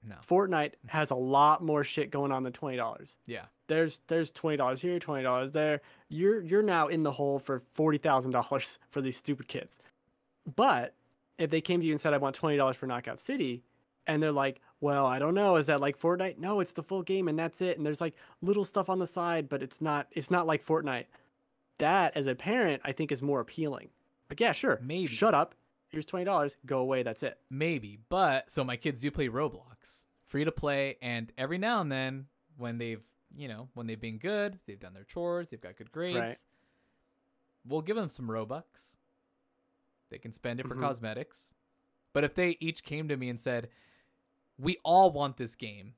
No. Fortnite has a lot more shit going on than $20. Yeah. There's $20 here, $20 there. You're now in the hole for $40,000 for these stupid kids. But if they came to you and said, I want $20 for Knockout City, and they're like, well, I don't know, is that like Fortnite? No, it's the full game and that's it. And there's like little stuff on the side, but it's not like Fortnite. That, as a parent, I think is more appealing. Like, yeah, sure. Maybe. Shut up. Here's $20. Go away. That's it. Maybe. But so my kids do play Roblox, free to play, and every now and then when they've been good, they've done their chores, they've got good grades, Right. we'll give them some Robux. They can spend it for cosmetics. But if they each came to me and said, we all want this game,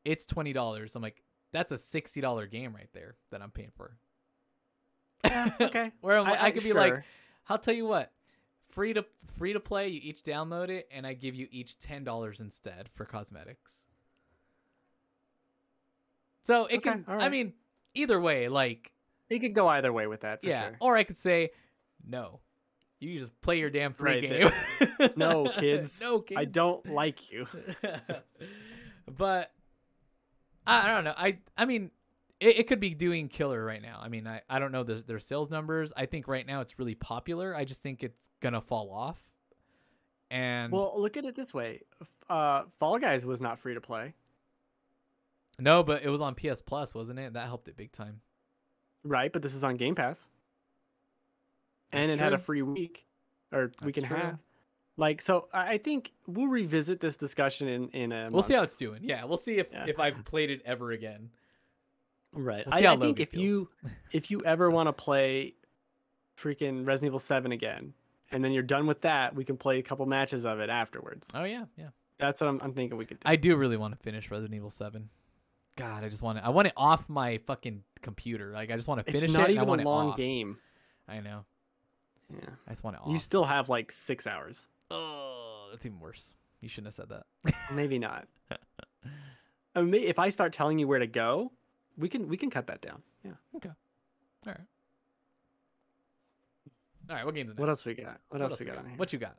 it's $20, I'm like, that's a $60 game right there that I'm paying for. Yeah, okay. Where I could be like, sure. I'll tell you what, free to play, you each download it, and I give you each $10 instead for cosmetics. So it can, all right. I mean, either way, like, It could go either way with that, for yeah. sure. Or I could say, no, you just play your damn free Right game. No, kids. No, kids. I don't like you. But I don't know. I mean, it could be doing killer right now. I mean, I don't know their sales numbers. I think right now it's really popular. I just think it's gonna fall off. And Well, look at it this way. Fall Guys was not free to play. no, but it was on PS Plus, wasn't it? That helped it big time. Right, but this is on Game Pass. And That's it had a true. free week or week and a true. half. Like, so I think we'll revisit this discussion in a We'll month. see how it's doing. Yeah, we'll see if Yeah. I've played it ever again. Right. We'll see how I think Logan feels. if you ever want to play freaking Resident Evil 7 again, and then you're done with that, we can play a couple matches of it afterwards. Oh yeah, yeah. That's what I'm thinking we could do. I do really want to finish Resident Evil 7. God, I want it off my fucking computer. Like I just want to finish It's it. not and even I want a it long off. game. I know. Yeah. I just want it off. You still have like 6 hours. Oh, that's even worse. You shouldn't have said that. Maybe not. I mean, if I start telling you where to go, we can cut that down. Yeah. Okay. All right. All right. What games? What else we got? What else we got on here? What you got?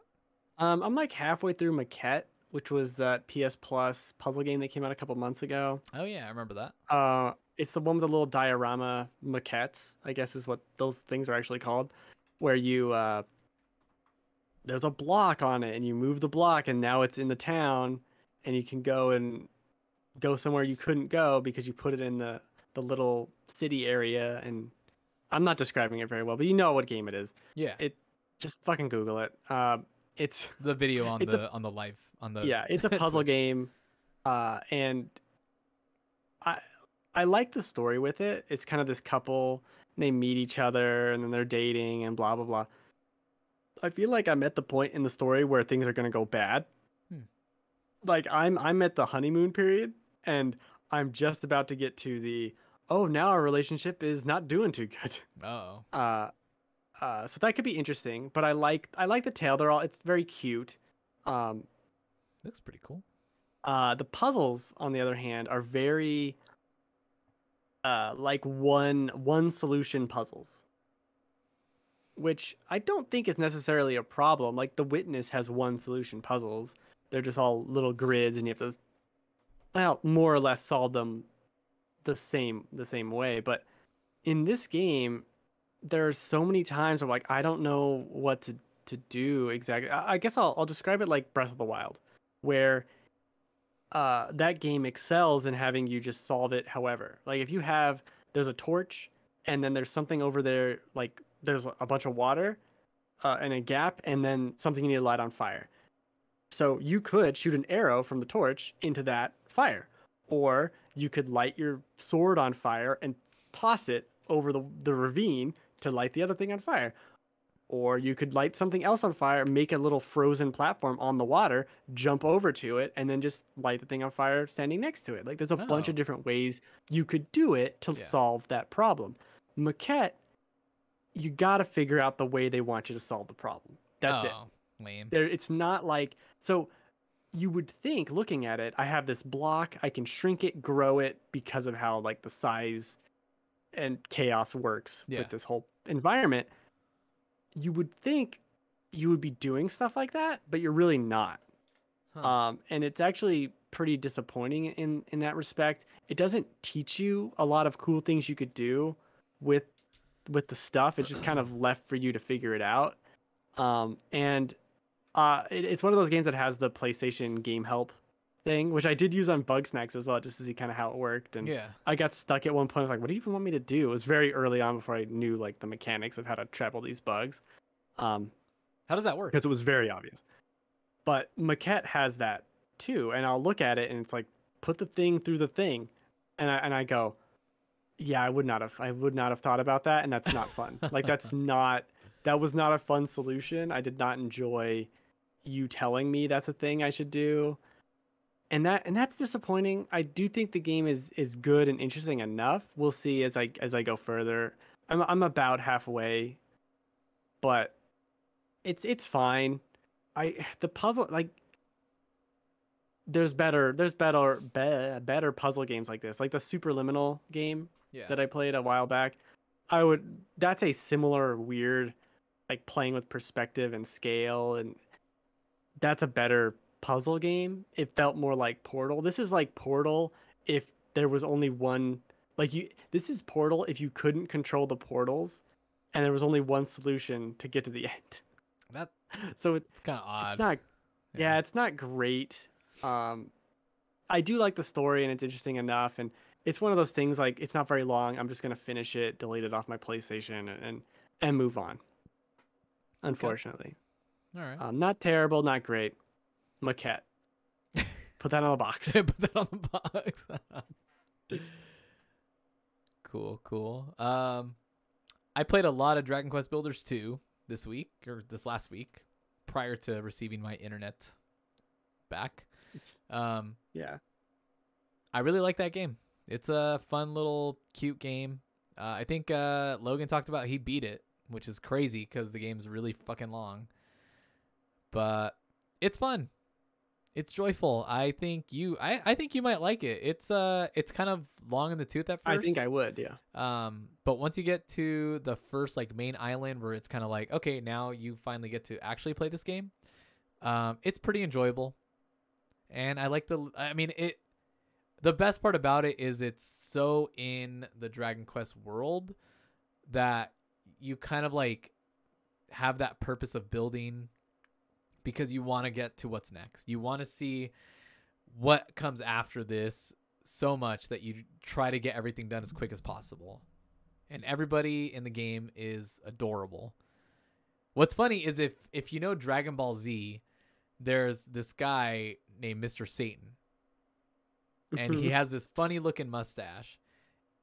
I'm like halfway through Maquette, which was that PS Plus puzzle game that came out a couple months ago. Oh yeah, I remember that. It's the one with the little diorama maquettes, I guess is what those things are actually called, where you there's a block on it and you move the block and now it's in the town and you can go somewhere you couldn't go because you put it in the little city area. And I'm not describing it very well, but you know what game it is. Yeah. Just fucking Google it. It's the video on it's the on the live on the yeah, it's a puzzle Twitch. game, and I like the story with it. It's kind of this couple, and they meet each other, and then they're dating, and blah blah blah. I feel like I'm at the point in the story where things are gonna go bad. Like I'm at the honeymoon period, and I'm just about to get to the now our relationship is not doing too good. Oh. So that could be interesting, but I like the tale. It's very cute. Looks pretty cool. The puzzles, on the other hand, are very like one solution puzzles, which I don't think is necessarily a problem. Like The Witness has one solution puzzles. They're just all little grids, and you have to, well, more or less solve them the same way. But in this game, there's so many times where like I don't know what to do exactly. I guess I'll describe it like Breath of the Wild, where that game excels in having you just solve it however. Like if there's a torch and then there's something over there, like there's a bunch of water and a gap and then something you need to light on fire. So you could shoot an arrow from the torch into that fire, or you could light your sword on fire and toss it over the ravine to light the other thing on fire. Or you could light something else on fire, make a little frozen platform on the water, jump over to it, and then just light the thing on fire standing next to it. Like there's a bunch of different ways you could do it to solve that problem. Maquette, you got to figure out the way they want you to solve the problem. That's it. Lame. It's not like, so you would think looking at it, I have this block, I can shrink it, grow it because of how like the size and chaos works with this whole environment. You would think you would be doing stuff like that, but you're really not. And it's actually pretty disappointing in that respect. It doesn't teach you a lot of cool things you could do with the stuff. It's just kind of left for you to figure it out. And it's one of those games that has the PlayStation Game Help thing, which I did use on Bugsnax as well, just to see kind of how it worked. And Yeah. I got stuck at one point. I was like, what do you even want me to do? It was very early on before I knew like the mechanics of how to travel these bugs. How does that work? Because it was very obvious. But Maquette has that too, and I'll look at it and it's like, put the thing through the thing, and I go, yeah, I would not have thought about that, and that's not fun. Like that was not a fun solution. I did not enjoy you telling me that's a thing I should do. And that's disappointing. I do think the game is good and interesting enough. We'll see as I go further. I'm about halfway, but it's fine. The puzzle, like, there's better puzzle games like this, like the Superliminal game that I played a while back. That's a similar weird, like, playing with perspective and scale, and that's a better puzzle game. It felt more like Portal. This is like Portal if there was only one, this is Portal if you couldn't control the portals and there was only one solution to get to the end. So it's kind of odd. It's not it's not great. I do like the story and it's interesting enough, and it's one of those things, like, it's not very long. I'm just gonna finish it, delete it off my PlayStation, and move on. Unfortunately. Okay. All right. Not terrible, not great. Maquette. Put that on the box. Put that on the box. Cool. I played a lot of Dragon Quest Builders 2 this last week, prior to receiving my internet back. Yeah. I really like that game. It's a fun little cute game. I think Logan talked about he beat it, which is crazy because the game's really fucking long. But it's fun. It's joyful. I think you might like it. It's kind of long in the tooth at first. I think I would, yeah. But once you get to the first, like, main island where it's kind of like, okay, now you finally get to actually play this game. It's pretty enjoyable. And I like the best part about it is it's so in the Dragon Quest world that you kind of like have that purpose of building because you want to get to what's next. You want to see what comes after this so much that you try to get everything done as quick as possible. And everybody in the game is adorable. What's funny is if you know Dragon Ball Z, there's this guy named Mr. Satan. And he has this funny looking mustache.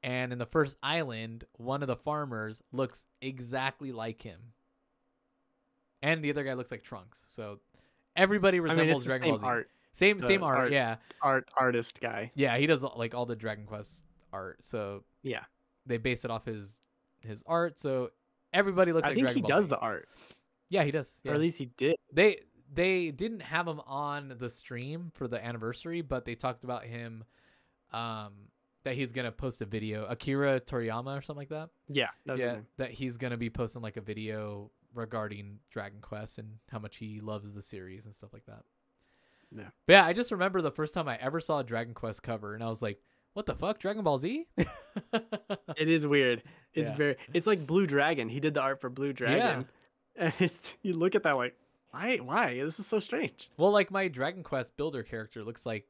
And in the first island, one of the farmers looks exactly like him. And the other guy looks like Trunks. So everybody resembles Dragon Ball Z. Art. Same art, yeah. Artist guy. Yeah, he does like all the Dragon Quest art. So yeah, they base it off his art. So everybody looks like Dragon Ball Z. I think he does the art. Yeah, he does. Yeah. Or at least he did. They didn't have him on the stream for the anniversary, but they talked about him that he's going to post a video. Akira Toriyama or something like that. Yeah, that's his name. That he's going to be posting like a video regarding Dragon Quest and how much he loves the series and stuff like that. Yeah. But yeah, I just remember the first time I ever saw a Dragon Quest cover and I was like, what the fuck? Dragon Ball Z? It is weird. It's like Blue Dragon. He did the art for Blue Dragon. Yeah. And you look at that like, why? This is so strange. Well, like my Dragon Quest builder character looks like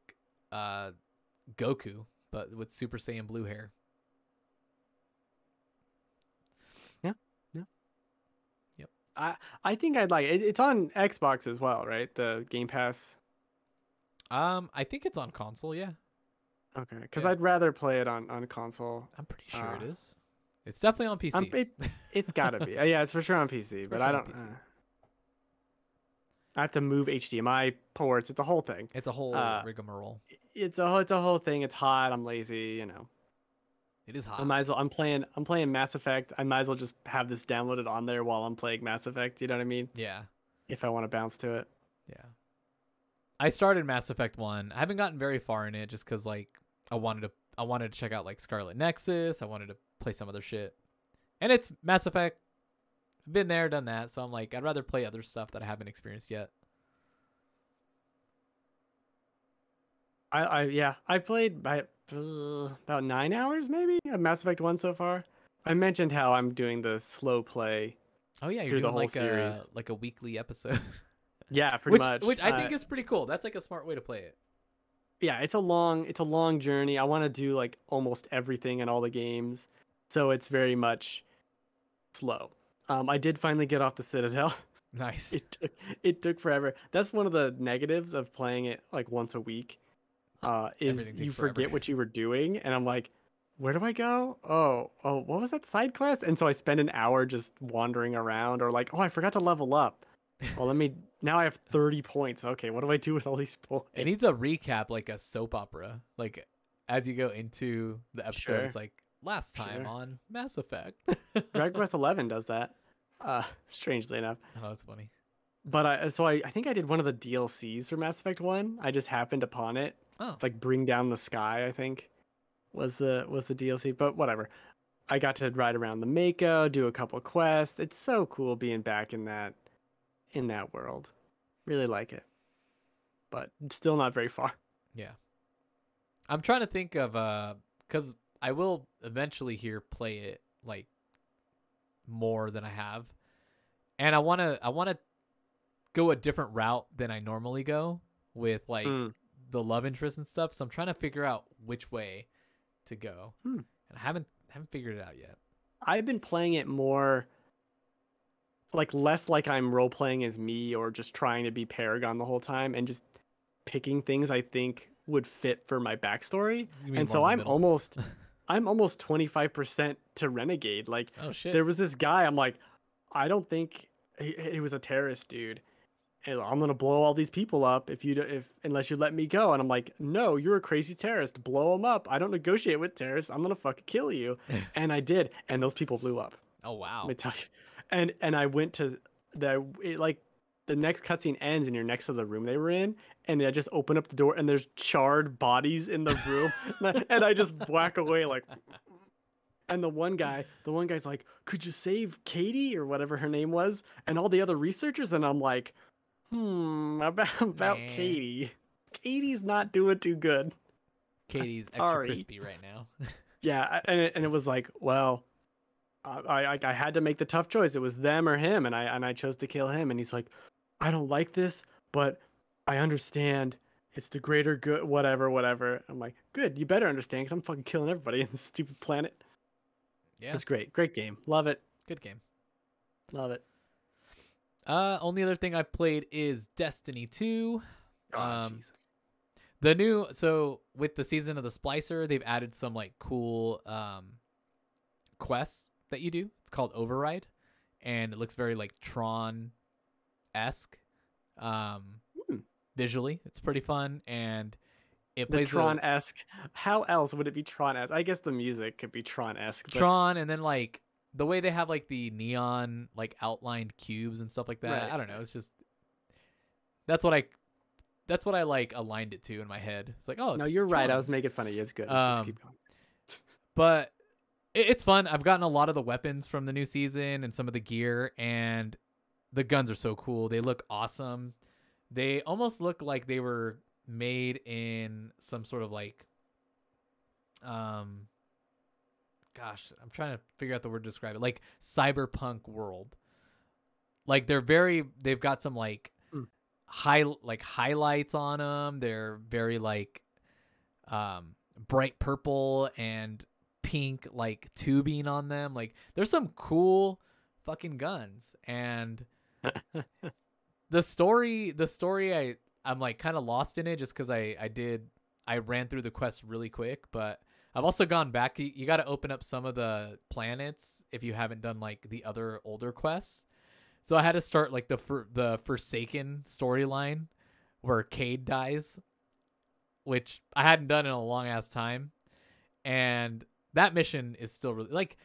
Goku, but with Super Saiyan blue hair. Yeah. Yep. I think I'd like it. It's on Xbox as well, right? The Game Pass. I think it's on console, yeah. Okay, because I'd rather play it on console. I'm pretty sure it is. It's definitely on PC. It's gotta be. Yeah, it's for sure on PC, but I don't. I have to move HDMI ports. It's a whole thing. It's a whole rigmarole. It's a whole thing. It's hot. I'm lazy. You know. It is hot. I might as well. I'm playing Mass Effect. I might as well just have this downloaded on there while I'm playing Mass Effect. You know what I mean? Yeah. If I want to bounce to it. Yeah. I started Mass Effect 1. I haven't gotten very far in it just because like I wanted to check out like Scarlet Nexus. I wanted to play some other shit. And it's Mass Effect. I've been there, done that. So I'm like, I'd rather play other stuff that I haven't experienced yet. I played about 9 hours maybe of Mass Effect 1 so far. I mentioned how I'm doing the slow play Oh yeah, you're through the doing whole series. like a weekly episode, Yeah, pretty which much. I think is pretty cool. That's like a smart way to play it. Yeah, it's a long journey. I want to do like almost everything in all the games, so it's very much slow. I did finally get off the Citadel. Nice. It took forever. That's one of the negatives of playing it like once a week. Is Everything you takes forever. forget what you were doing, and I'm like, where do I go? Oh, what was that side quest? And so I spend an hour just wandering around, or like, oh, I forgot to level up. Well, now I have 30 points. Okay, what do I do with all these points? It needs a recap, like a soap opera. Like as you go into the episode, it's Sure, like last time sure. on Mass Effect. Dragon Quest 11 does that. Strangely enough. Oh, that's funny. But I think I did one of the DLCs for Mass Effect 1. I just happened upon it. Oh, It's like Bring Down the Sky, I think was the DLC, but whatever. I got to ride around the Mako, do a couple quests. It's so cool being back in that world. Really like it. But still not very far. yeah. I'm trying to think of because I will eventually here play it like more than I have, and I wanna go a different route than I normally go with like Mm. the love interest and stuff. So I'm trying to figure out which way to go, Hmm. and I haven't figured it out yet. I've been playing it more like less like I'm role playing as me or just trying to be Paragon the whole time and just picking things I think would fit for my backstory. You mean And more so in the I'm middle? almost 25% to Renegade. Like Oh shit! there was this guy, I'm like, I don't think he was a terrorist dude. And I'm gonna blow all these people up if unless you let me go. And I'm like, no, you're a crazy terrorist. Blow them up. I don't negotiate with terrorists. I'm gonna fucking kill you. And I did, and those people blew up. Oh Let wow! me tell you. And I went to like the next cutscene ends and you're next to the room they were in, and I just open up the door and there's charred bodies in the room, and I just whack away like. And the one guy's like, "Could you save Katie or whatever her name was?" And all the other researchers, and I'm like, about Nah. Katie. Katie's not doing too good. Katie's extra Sorry. crispy right now. Yeah, and it was like, well, I had to make the tough choice. It was them or him, and I chose to kill him. And he's like, I don't like this, but I understand. It's the greater good. Whatever. I'm like, good. You better understand, because I'm fucking killing everybody in this stupid planet. Yeah, It's great game. Love it. good game. Love it. Only other thing I played is Destiny 2. Oh, Jesus. The new, so with the season of the Splicer, they've added some like cool quests that you do. It's called Override, and it looks very like Tron-esque. Hmm. Visually, it's pretty fun, and it The plays Tron-esque. How else would it be Tron-esque? I guess the music could be Tron-esque. But... Tron, and then like the way they have like the neon like outlined cubes and stuff like that. Right. I don't know. It's just that's what I like aligned it to in my head. It's like, oh, No, it's you're right. I Tron. was making fun of you. It's good. Let's just keep going. But it's fun. I've gotten a lot of the weapons from the new season and some of the gear, and the guns are so cool. They look awesome. They almost look like they were made in some sort of like gosh, I'm trying to figure out the word to describe it. Like cyberpunk world. Like they've got some like highlights on them. They're very like bright purple and pink like tubing on them. Like there's some cool fucking guns. And the story I'm like kind of lost in it just because I ran through the quest really quick, but I've also gone back. You got to open up some of the planets if you haven't done like the other older quests. So I had to start like the Forsaken storyline where Cade dies, which I hadn't done in a long ass time. And that mission is still really like,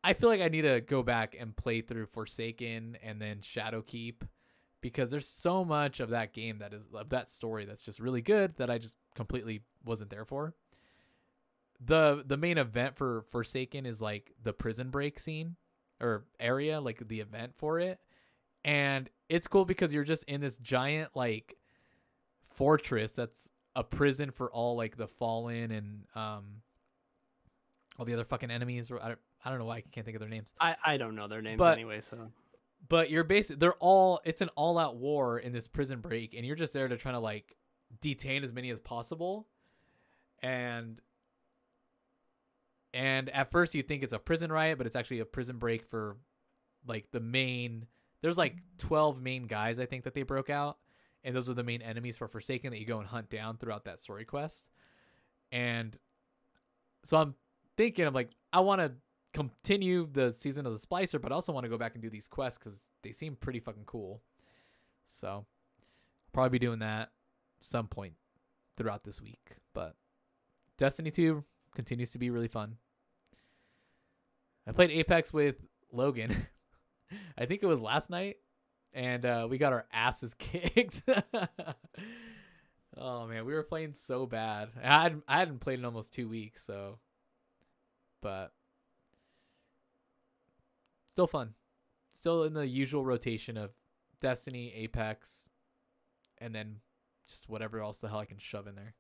I feel like I need to go back and play through Forsaken and then Shadowkeep, because there's so much of that game of that story that's just really good that I just completely wasn't there for. The main event for Forsaken is like the prison break scene or area, like the event for it. And it's cool because you're just in this giant like fortress that's a prison for all like the fallen and all the other fucking enemies. Or I don't know why I can't think of their names. I don't know their names But anyway, so. But you're it's an all-out war in this prison break, and you're just there to try to like detain as many as possible. And at first you think it's a prison riot, but it's actually a prison break for like there's like 12 main guys I think that they broke out, and those are the main enemies for Forsaken that you go and hunt down throughout that story quest. And so I'm like, I want to continue the season of the Splicer, but I also want to go back and do these quests because they seem pretty fucking cool. So I'll probably be doing that some point throughout this week. But Destiny 2 continues to be really fun. I played Apex with Logan. I think it was last night, and we got our asses kicked. Oh man, we were playing so bad. I hadn't played in almost 2 weeks, so but still fun. Still in the usual rotation of Destiny, Apex, and then just whatever else the hell I can shove in there.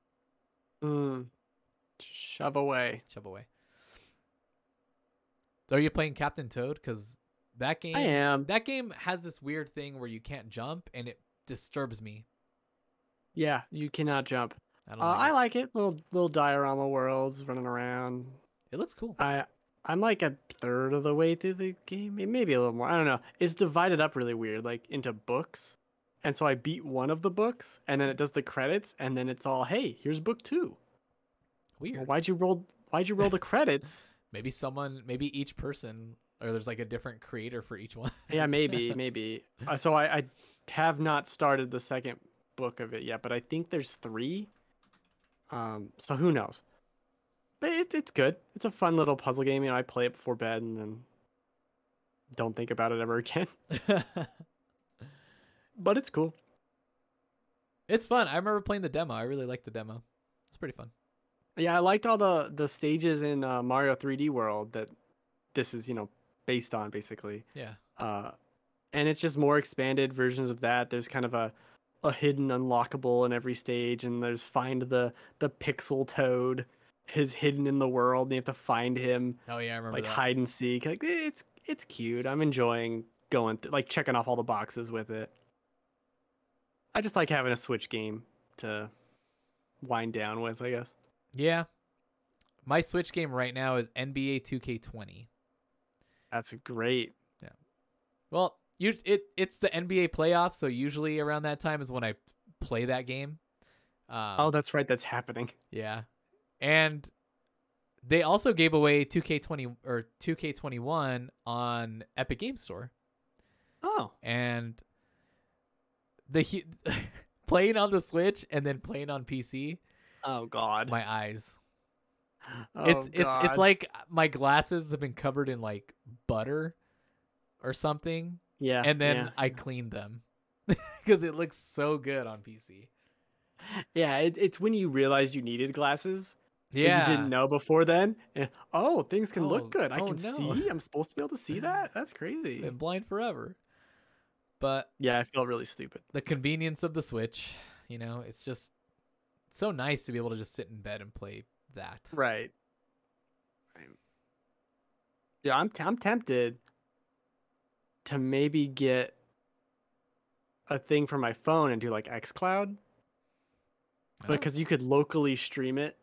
Shove away. Shove away. So are you playing Captain Toad? Because that game, I am. That game has this weird thing where you can't jump, and it disturbs me. Yeah, you cannot jump. I don't like I like it. Little diorama worlds running around. it. It looks cool. I'm like a third of the way through the game, maybe a little more. I don't know. It's divided up really weird, like into books. And so I beat one of the books, and then it does the credits, and then it's all, hey, here's book 2. Weird. Well, why'd you roll the credits? Maybe each person, or there's like a different creator for each one. Yeah, maybe. So I have not started the second book of it yet, but I think there's 3. So who knows? But it's good. It's a fun little puzzle game. You know, I play it before bed and then don't think about it ever again. But it's cool. It's fun. I remember playing the demo. I really liked the demo. It's pretty fun. Yeah, I liked all the stages in Mario 3D World that this is, based on, basically. Yeah. And it's just more expanded versions of that. There's kind of a hidden unlockable in every stage, and there's find the pixel toad is hidden in the world, and you have to find him. Oh yeah, I remember that. Hide and seek. Like it's cute. I'm enjoying going like checking off all the boxes with it. I just like having a Switch game to wind down with, I guess. Yeah. My Switch game right now is NBA 2K20. That's great. Yeah. Well, it's the NBA playoffs, so usually around that time is when I play that game. Oh, that's right. That's happening. Yeah. And they also gave away 2K20 or 2K21 on Epic Games Store. Oh. And playing on the Switch and then playing on PC. Oh God. My eyes. Oh, it's like my glasses have been covered in like butter or something. Yeah. And then I cleaned them because it looks so good on PC. Yeah, it's when you realize you needed glasses. Yeah. That you didn't know before then. And, things can look good. I can no. see. I'm supposed to be able to see that? That's crazy. Been blind forever. But yeah, I felt really stupid. The convenience of the Switch, it's just so nice to be able to just sit in bed and play that. Right. Yeah, I'm tempted to maybe get a thing for my phone and do like xCloud. Because you could locally stream it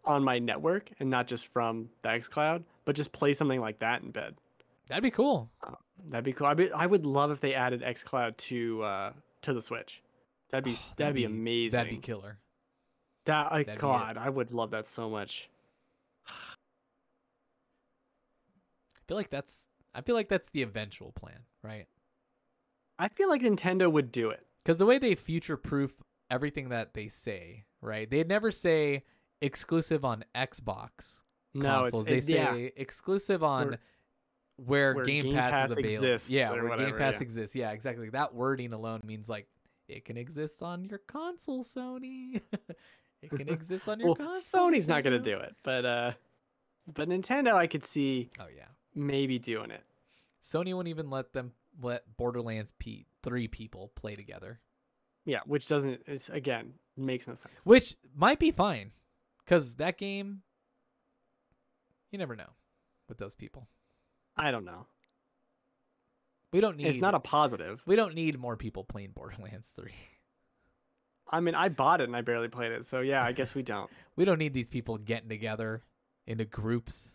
on my network and not just from the xCloud, but just play something like that in bed. That'd be cool. That'd be cool. I would love if they added xCloud to the Switch. That'd be amazing. That'd be killer. I would love that so much. I feel like that's the eventual plan, right? I feel like Nintendo would do it. Because the way they future-proof everything that they say, right? They'd never say exclusive on Xbox consoles. They say exclusive on where Game Pass is available. Exists, yeah, where whatever, Game Pass exists. Yeah, exactly. That wording alone means like it can exist on your console, Sony. It can exist on your console. Sony's not gonna do it, but Nintendo, I could see. Oh yeah, maybe doing it. Sony won't even let Borderlands 3 people play together. Yeah, which doesn't. It's again makes no sense. Which might be fine, because that game, you never know with those people. I don't know. We don't need. It's not a positive. We don't need more people playing Borderlands 3. I mean, I bought it and I barely played it, so yeah, I guess we don't. We don't need these people getting together into groups.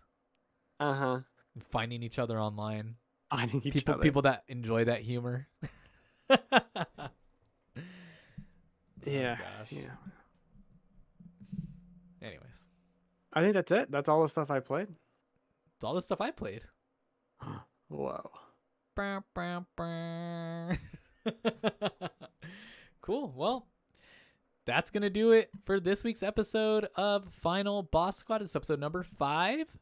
And finding each other online. Finding each other. People that enjoy that humor. Yeah. Oh, gosh. Yeah. Anyways, I think that's it. That's all the stuff I played. it's all the stuff I played. Whoa. Cool. Well, that's going to do it for this week's episode of Final Boss Squad. It's episode number 5,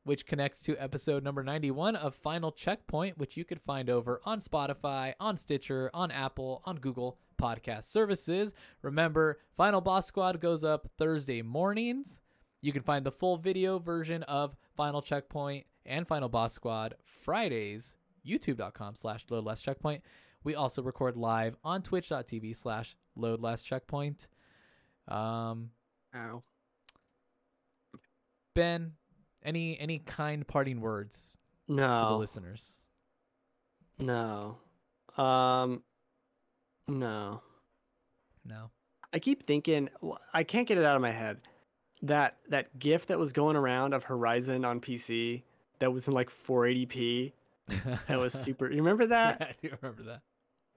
which connects to episode number 91 of Final Checkpoint, which you could find over on Spotify, on Stitcher, on Apple, on Google Podcast Services. Remember, Final Boss Squad goes up Thursday mornings. You can find the full video version of Final Checkpoint and Final Boss Squad Fridays, youtube.com/loadlesscheckpoint. We also record live on twitch.tv/loadlesscheckpoint. Ow. Ben, any kind parting words to the No. listeners? No. No. No. I keep thinking, I can't get it out of my head. That GIF that was going around of Horizon on PC that was in like 480p. That was super. You remember that? Yeah, I do remember that.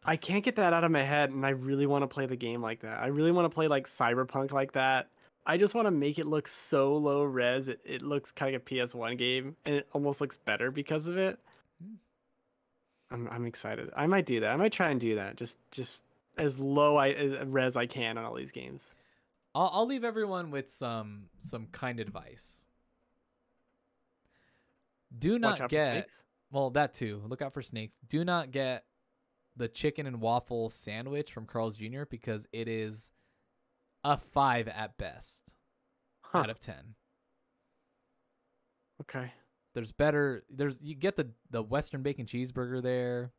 I can't get that out of my head, and I really want to play the game like that. I really want to play like Cyberpunk like that. I just want to make it look so low res. It looks kind of like a PS1 game, and it almost looks better because of it. I'm excited. I might do that. I might try and do that. Just as low res I can on all these games. I'll leave everyone with some kind advice. Do Watch not out for get snakes. well, that too. Look out for snakes. Do not get the chicken and waffle sandwich from Carl's Jr. because it is a 5 at best out of 10. Okay. You get the Western bacon cheeseburger there.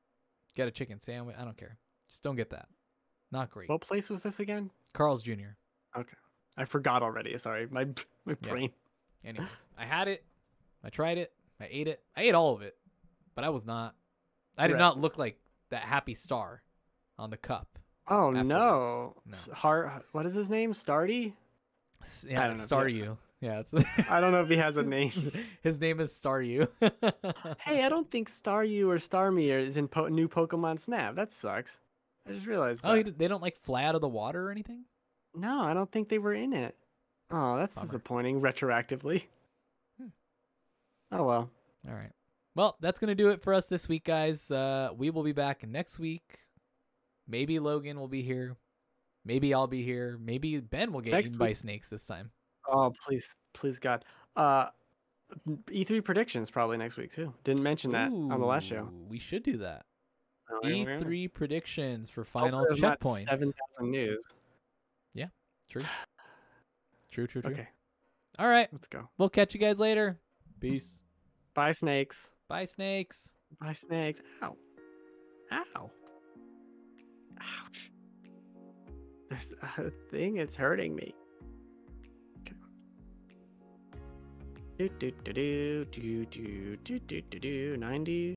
Get a chicken sandwich. I don't care. Just don't get that. Not great. What place was this again? Carl's Jr. Okay. I forgot already. Sorry. My brain. Anyways, I had it. I tried it. I ate it. I ate all of it. But I did not look like that happy star on the cup. Oh afterwards. no. No. What is his name? Stardy? Yeah, I don't know. Star You. Yeah, I don't know if he has a name. His name is Star You. Hey, I don't think Staryu or Starmie is in new Pokemon Snap. That sucks. I just realized that. Oh, they don't like fly out of the water or anything? No, I don't think they were in it. Oh, that's Bummer. disappointing retroactively. Oh well. All right. Well, that's going to do it for us this week, guys. We will be back next week. Maybe Logan will be here. Maybe I'll be here. Maybe Ben will get eaten by snakes this time. Oh, please God. E3 predictions probably next week too. Didn't mention that on the last show. We should do that. Oh, E3 predictions for hopefully Final there's not Checkpoint. 7,000 news. Yeah, true. True. Okay, All right. let's go. We'll catch you guys later. Peace. Bye, snakes. Bye, snakes. Bye, snakes. Ow. Ow. Ouch. There's a thing, it's hurting me. Okay. 90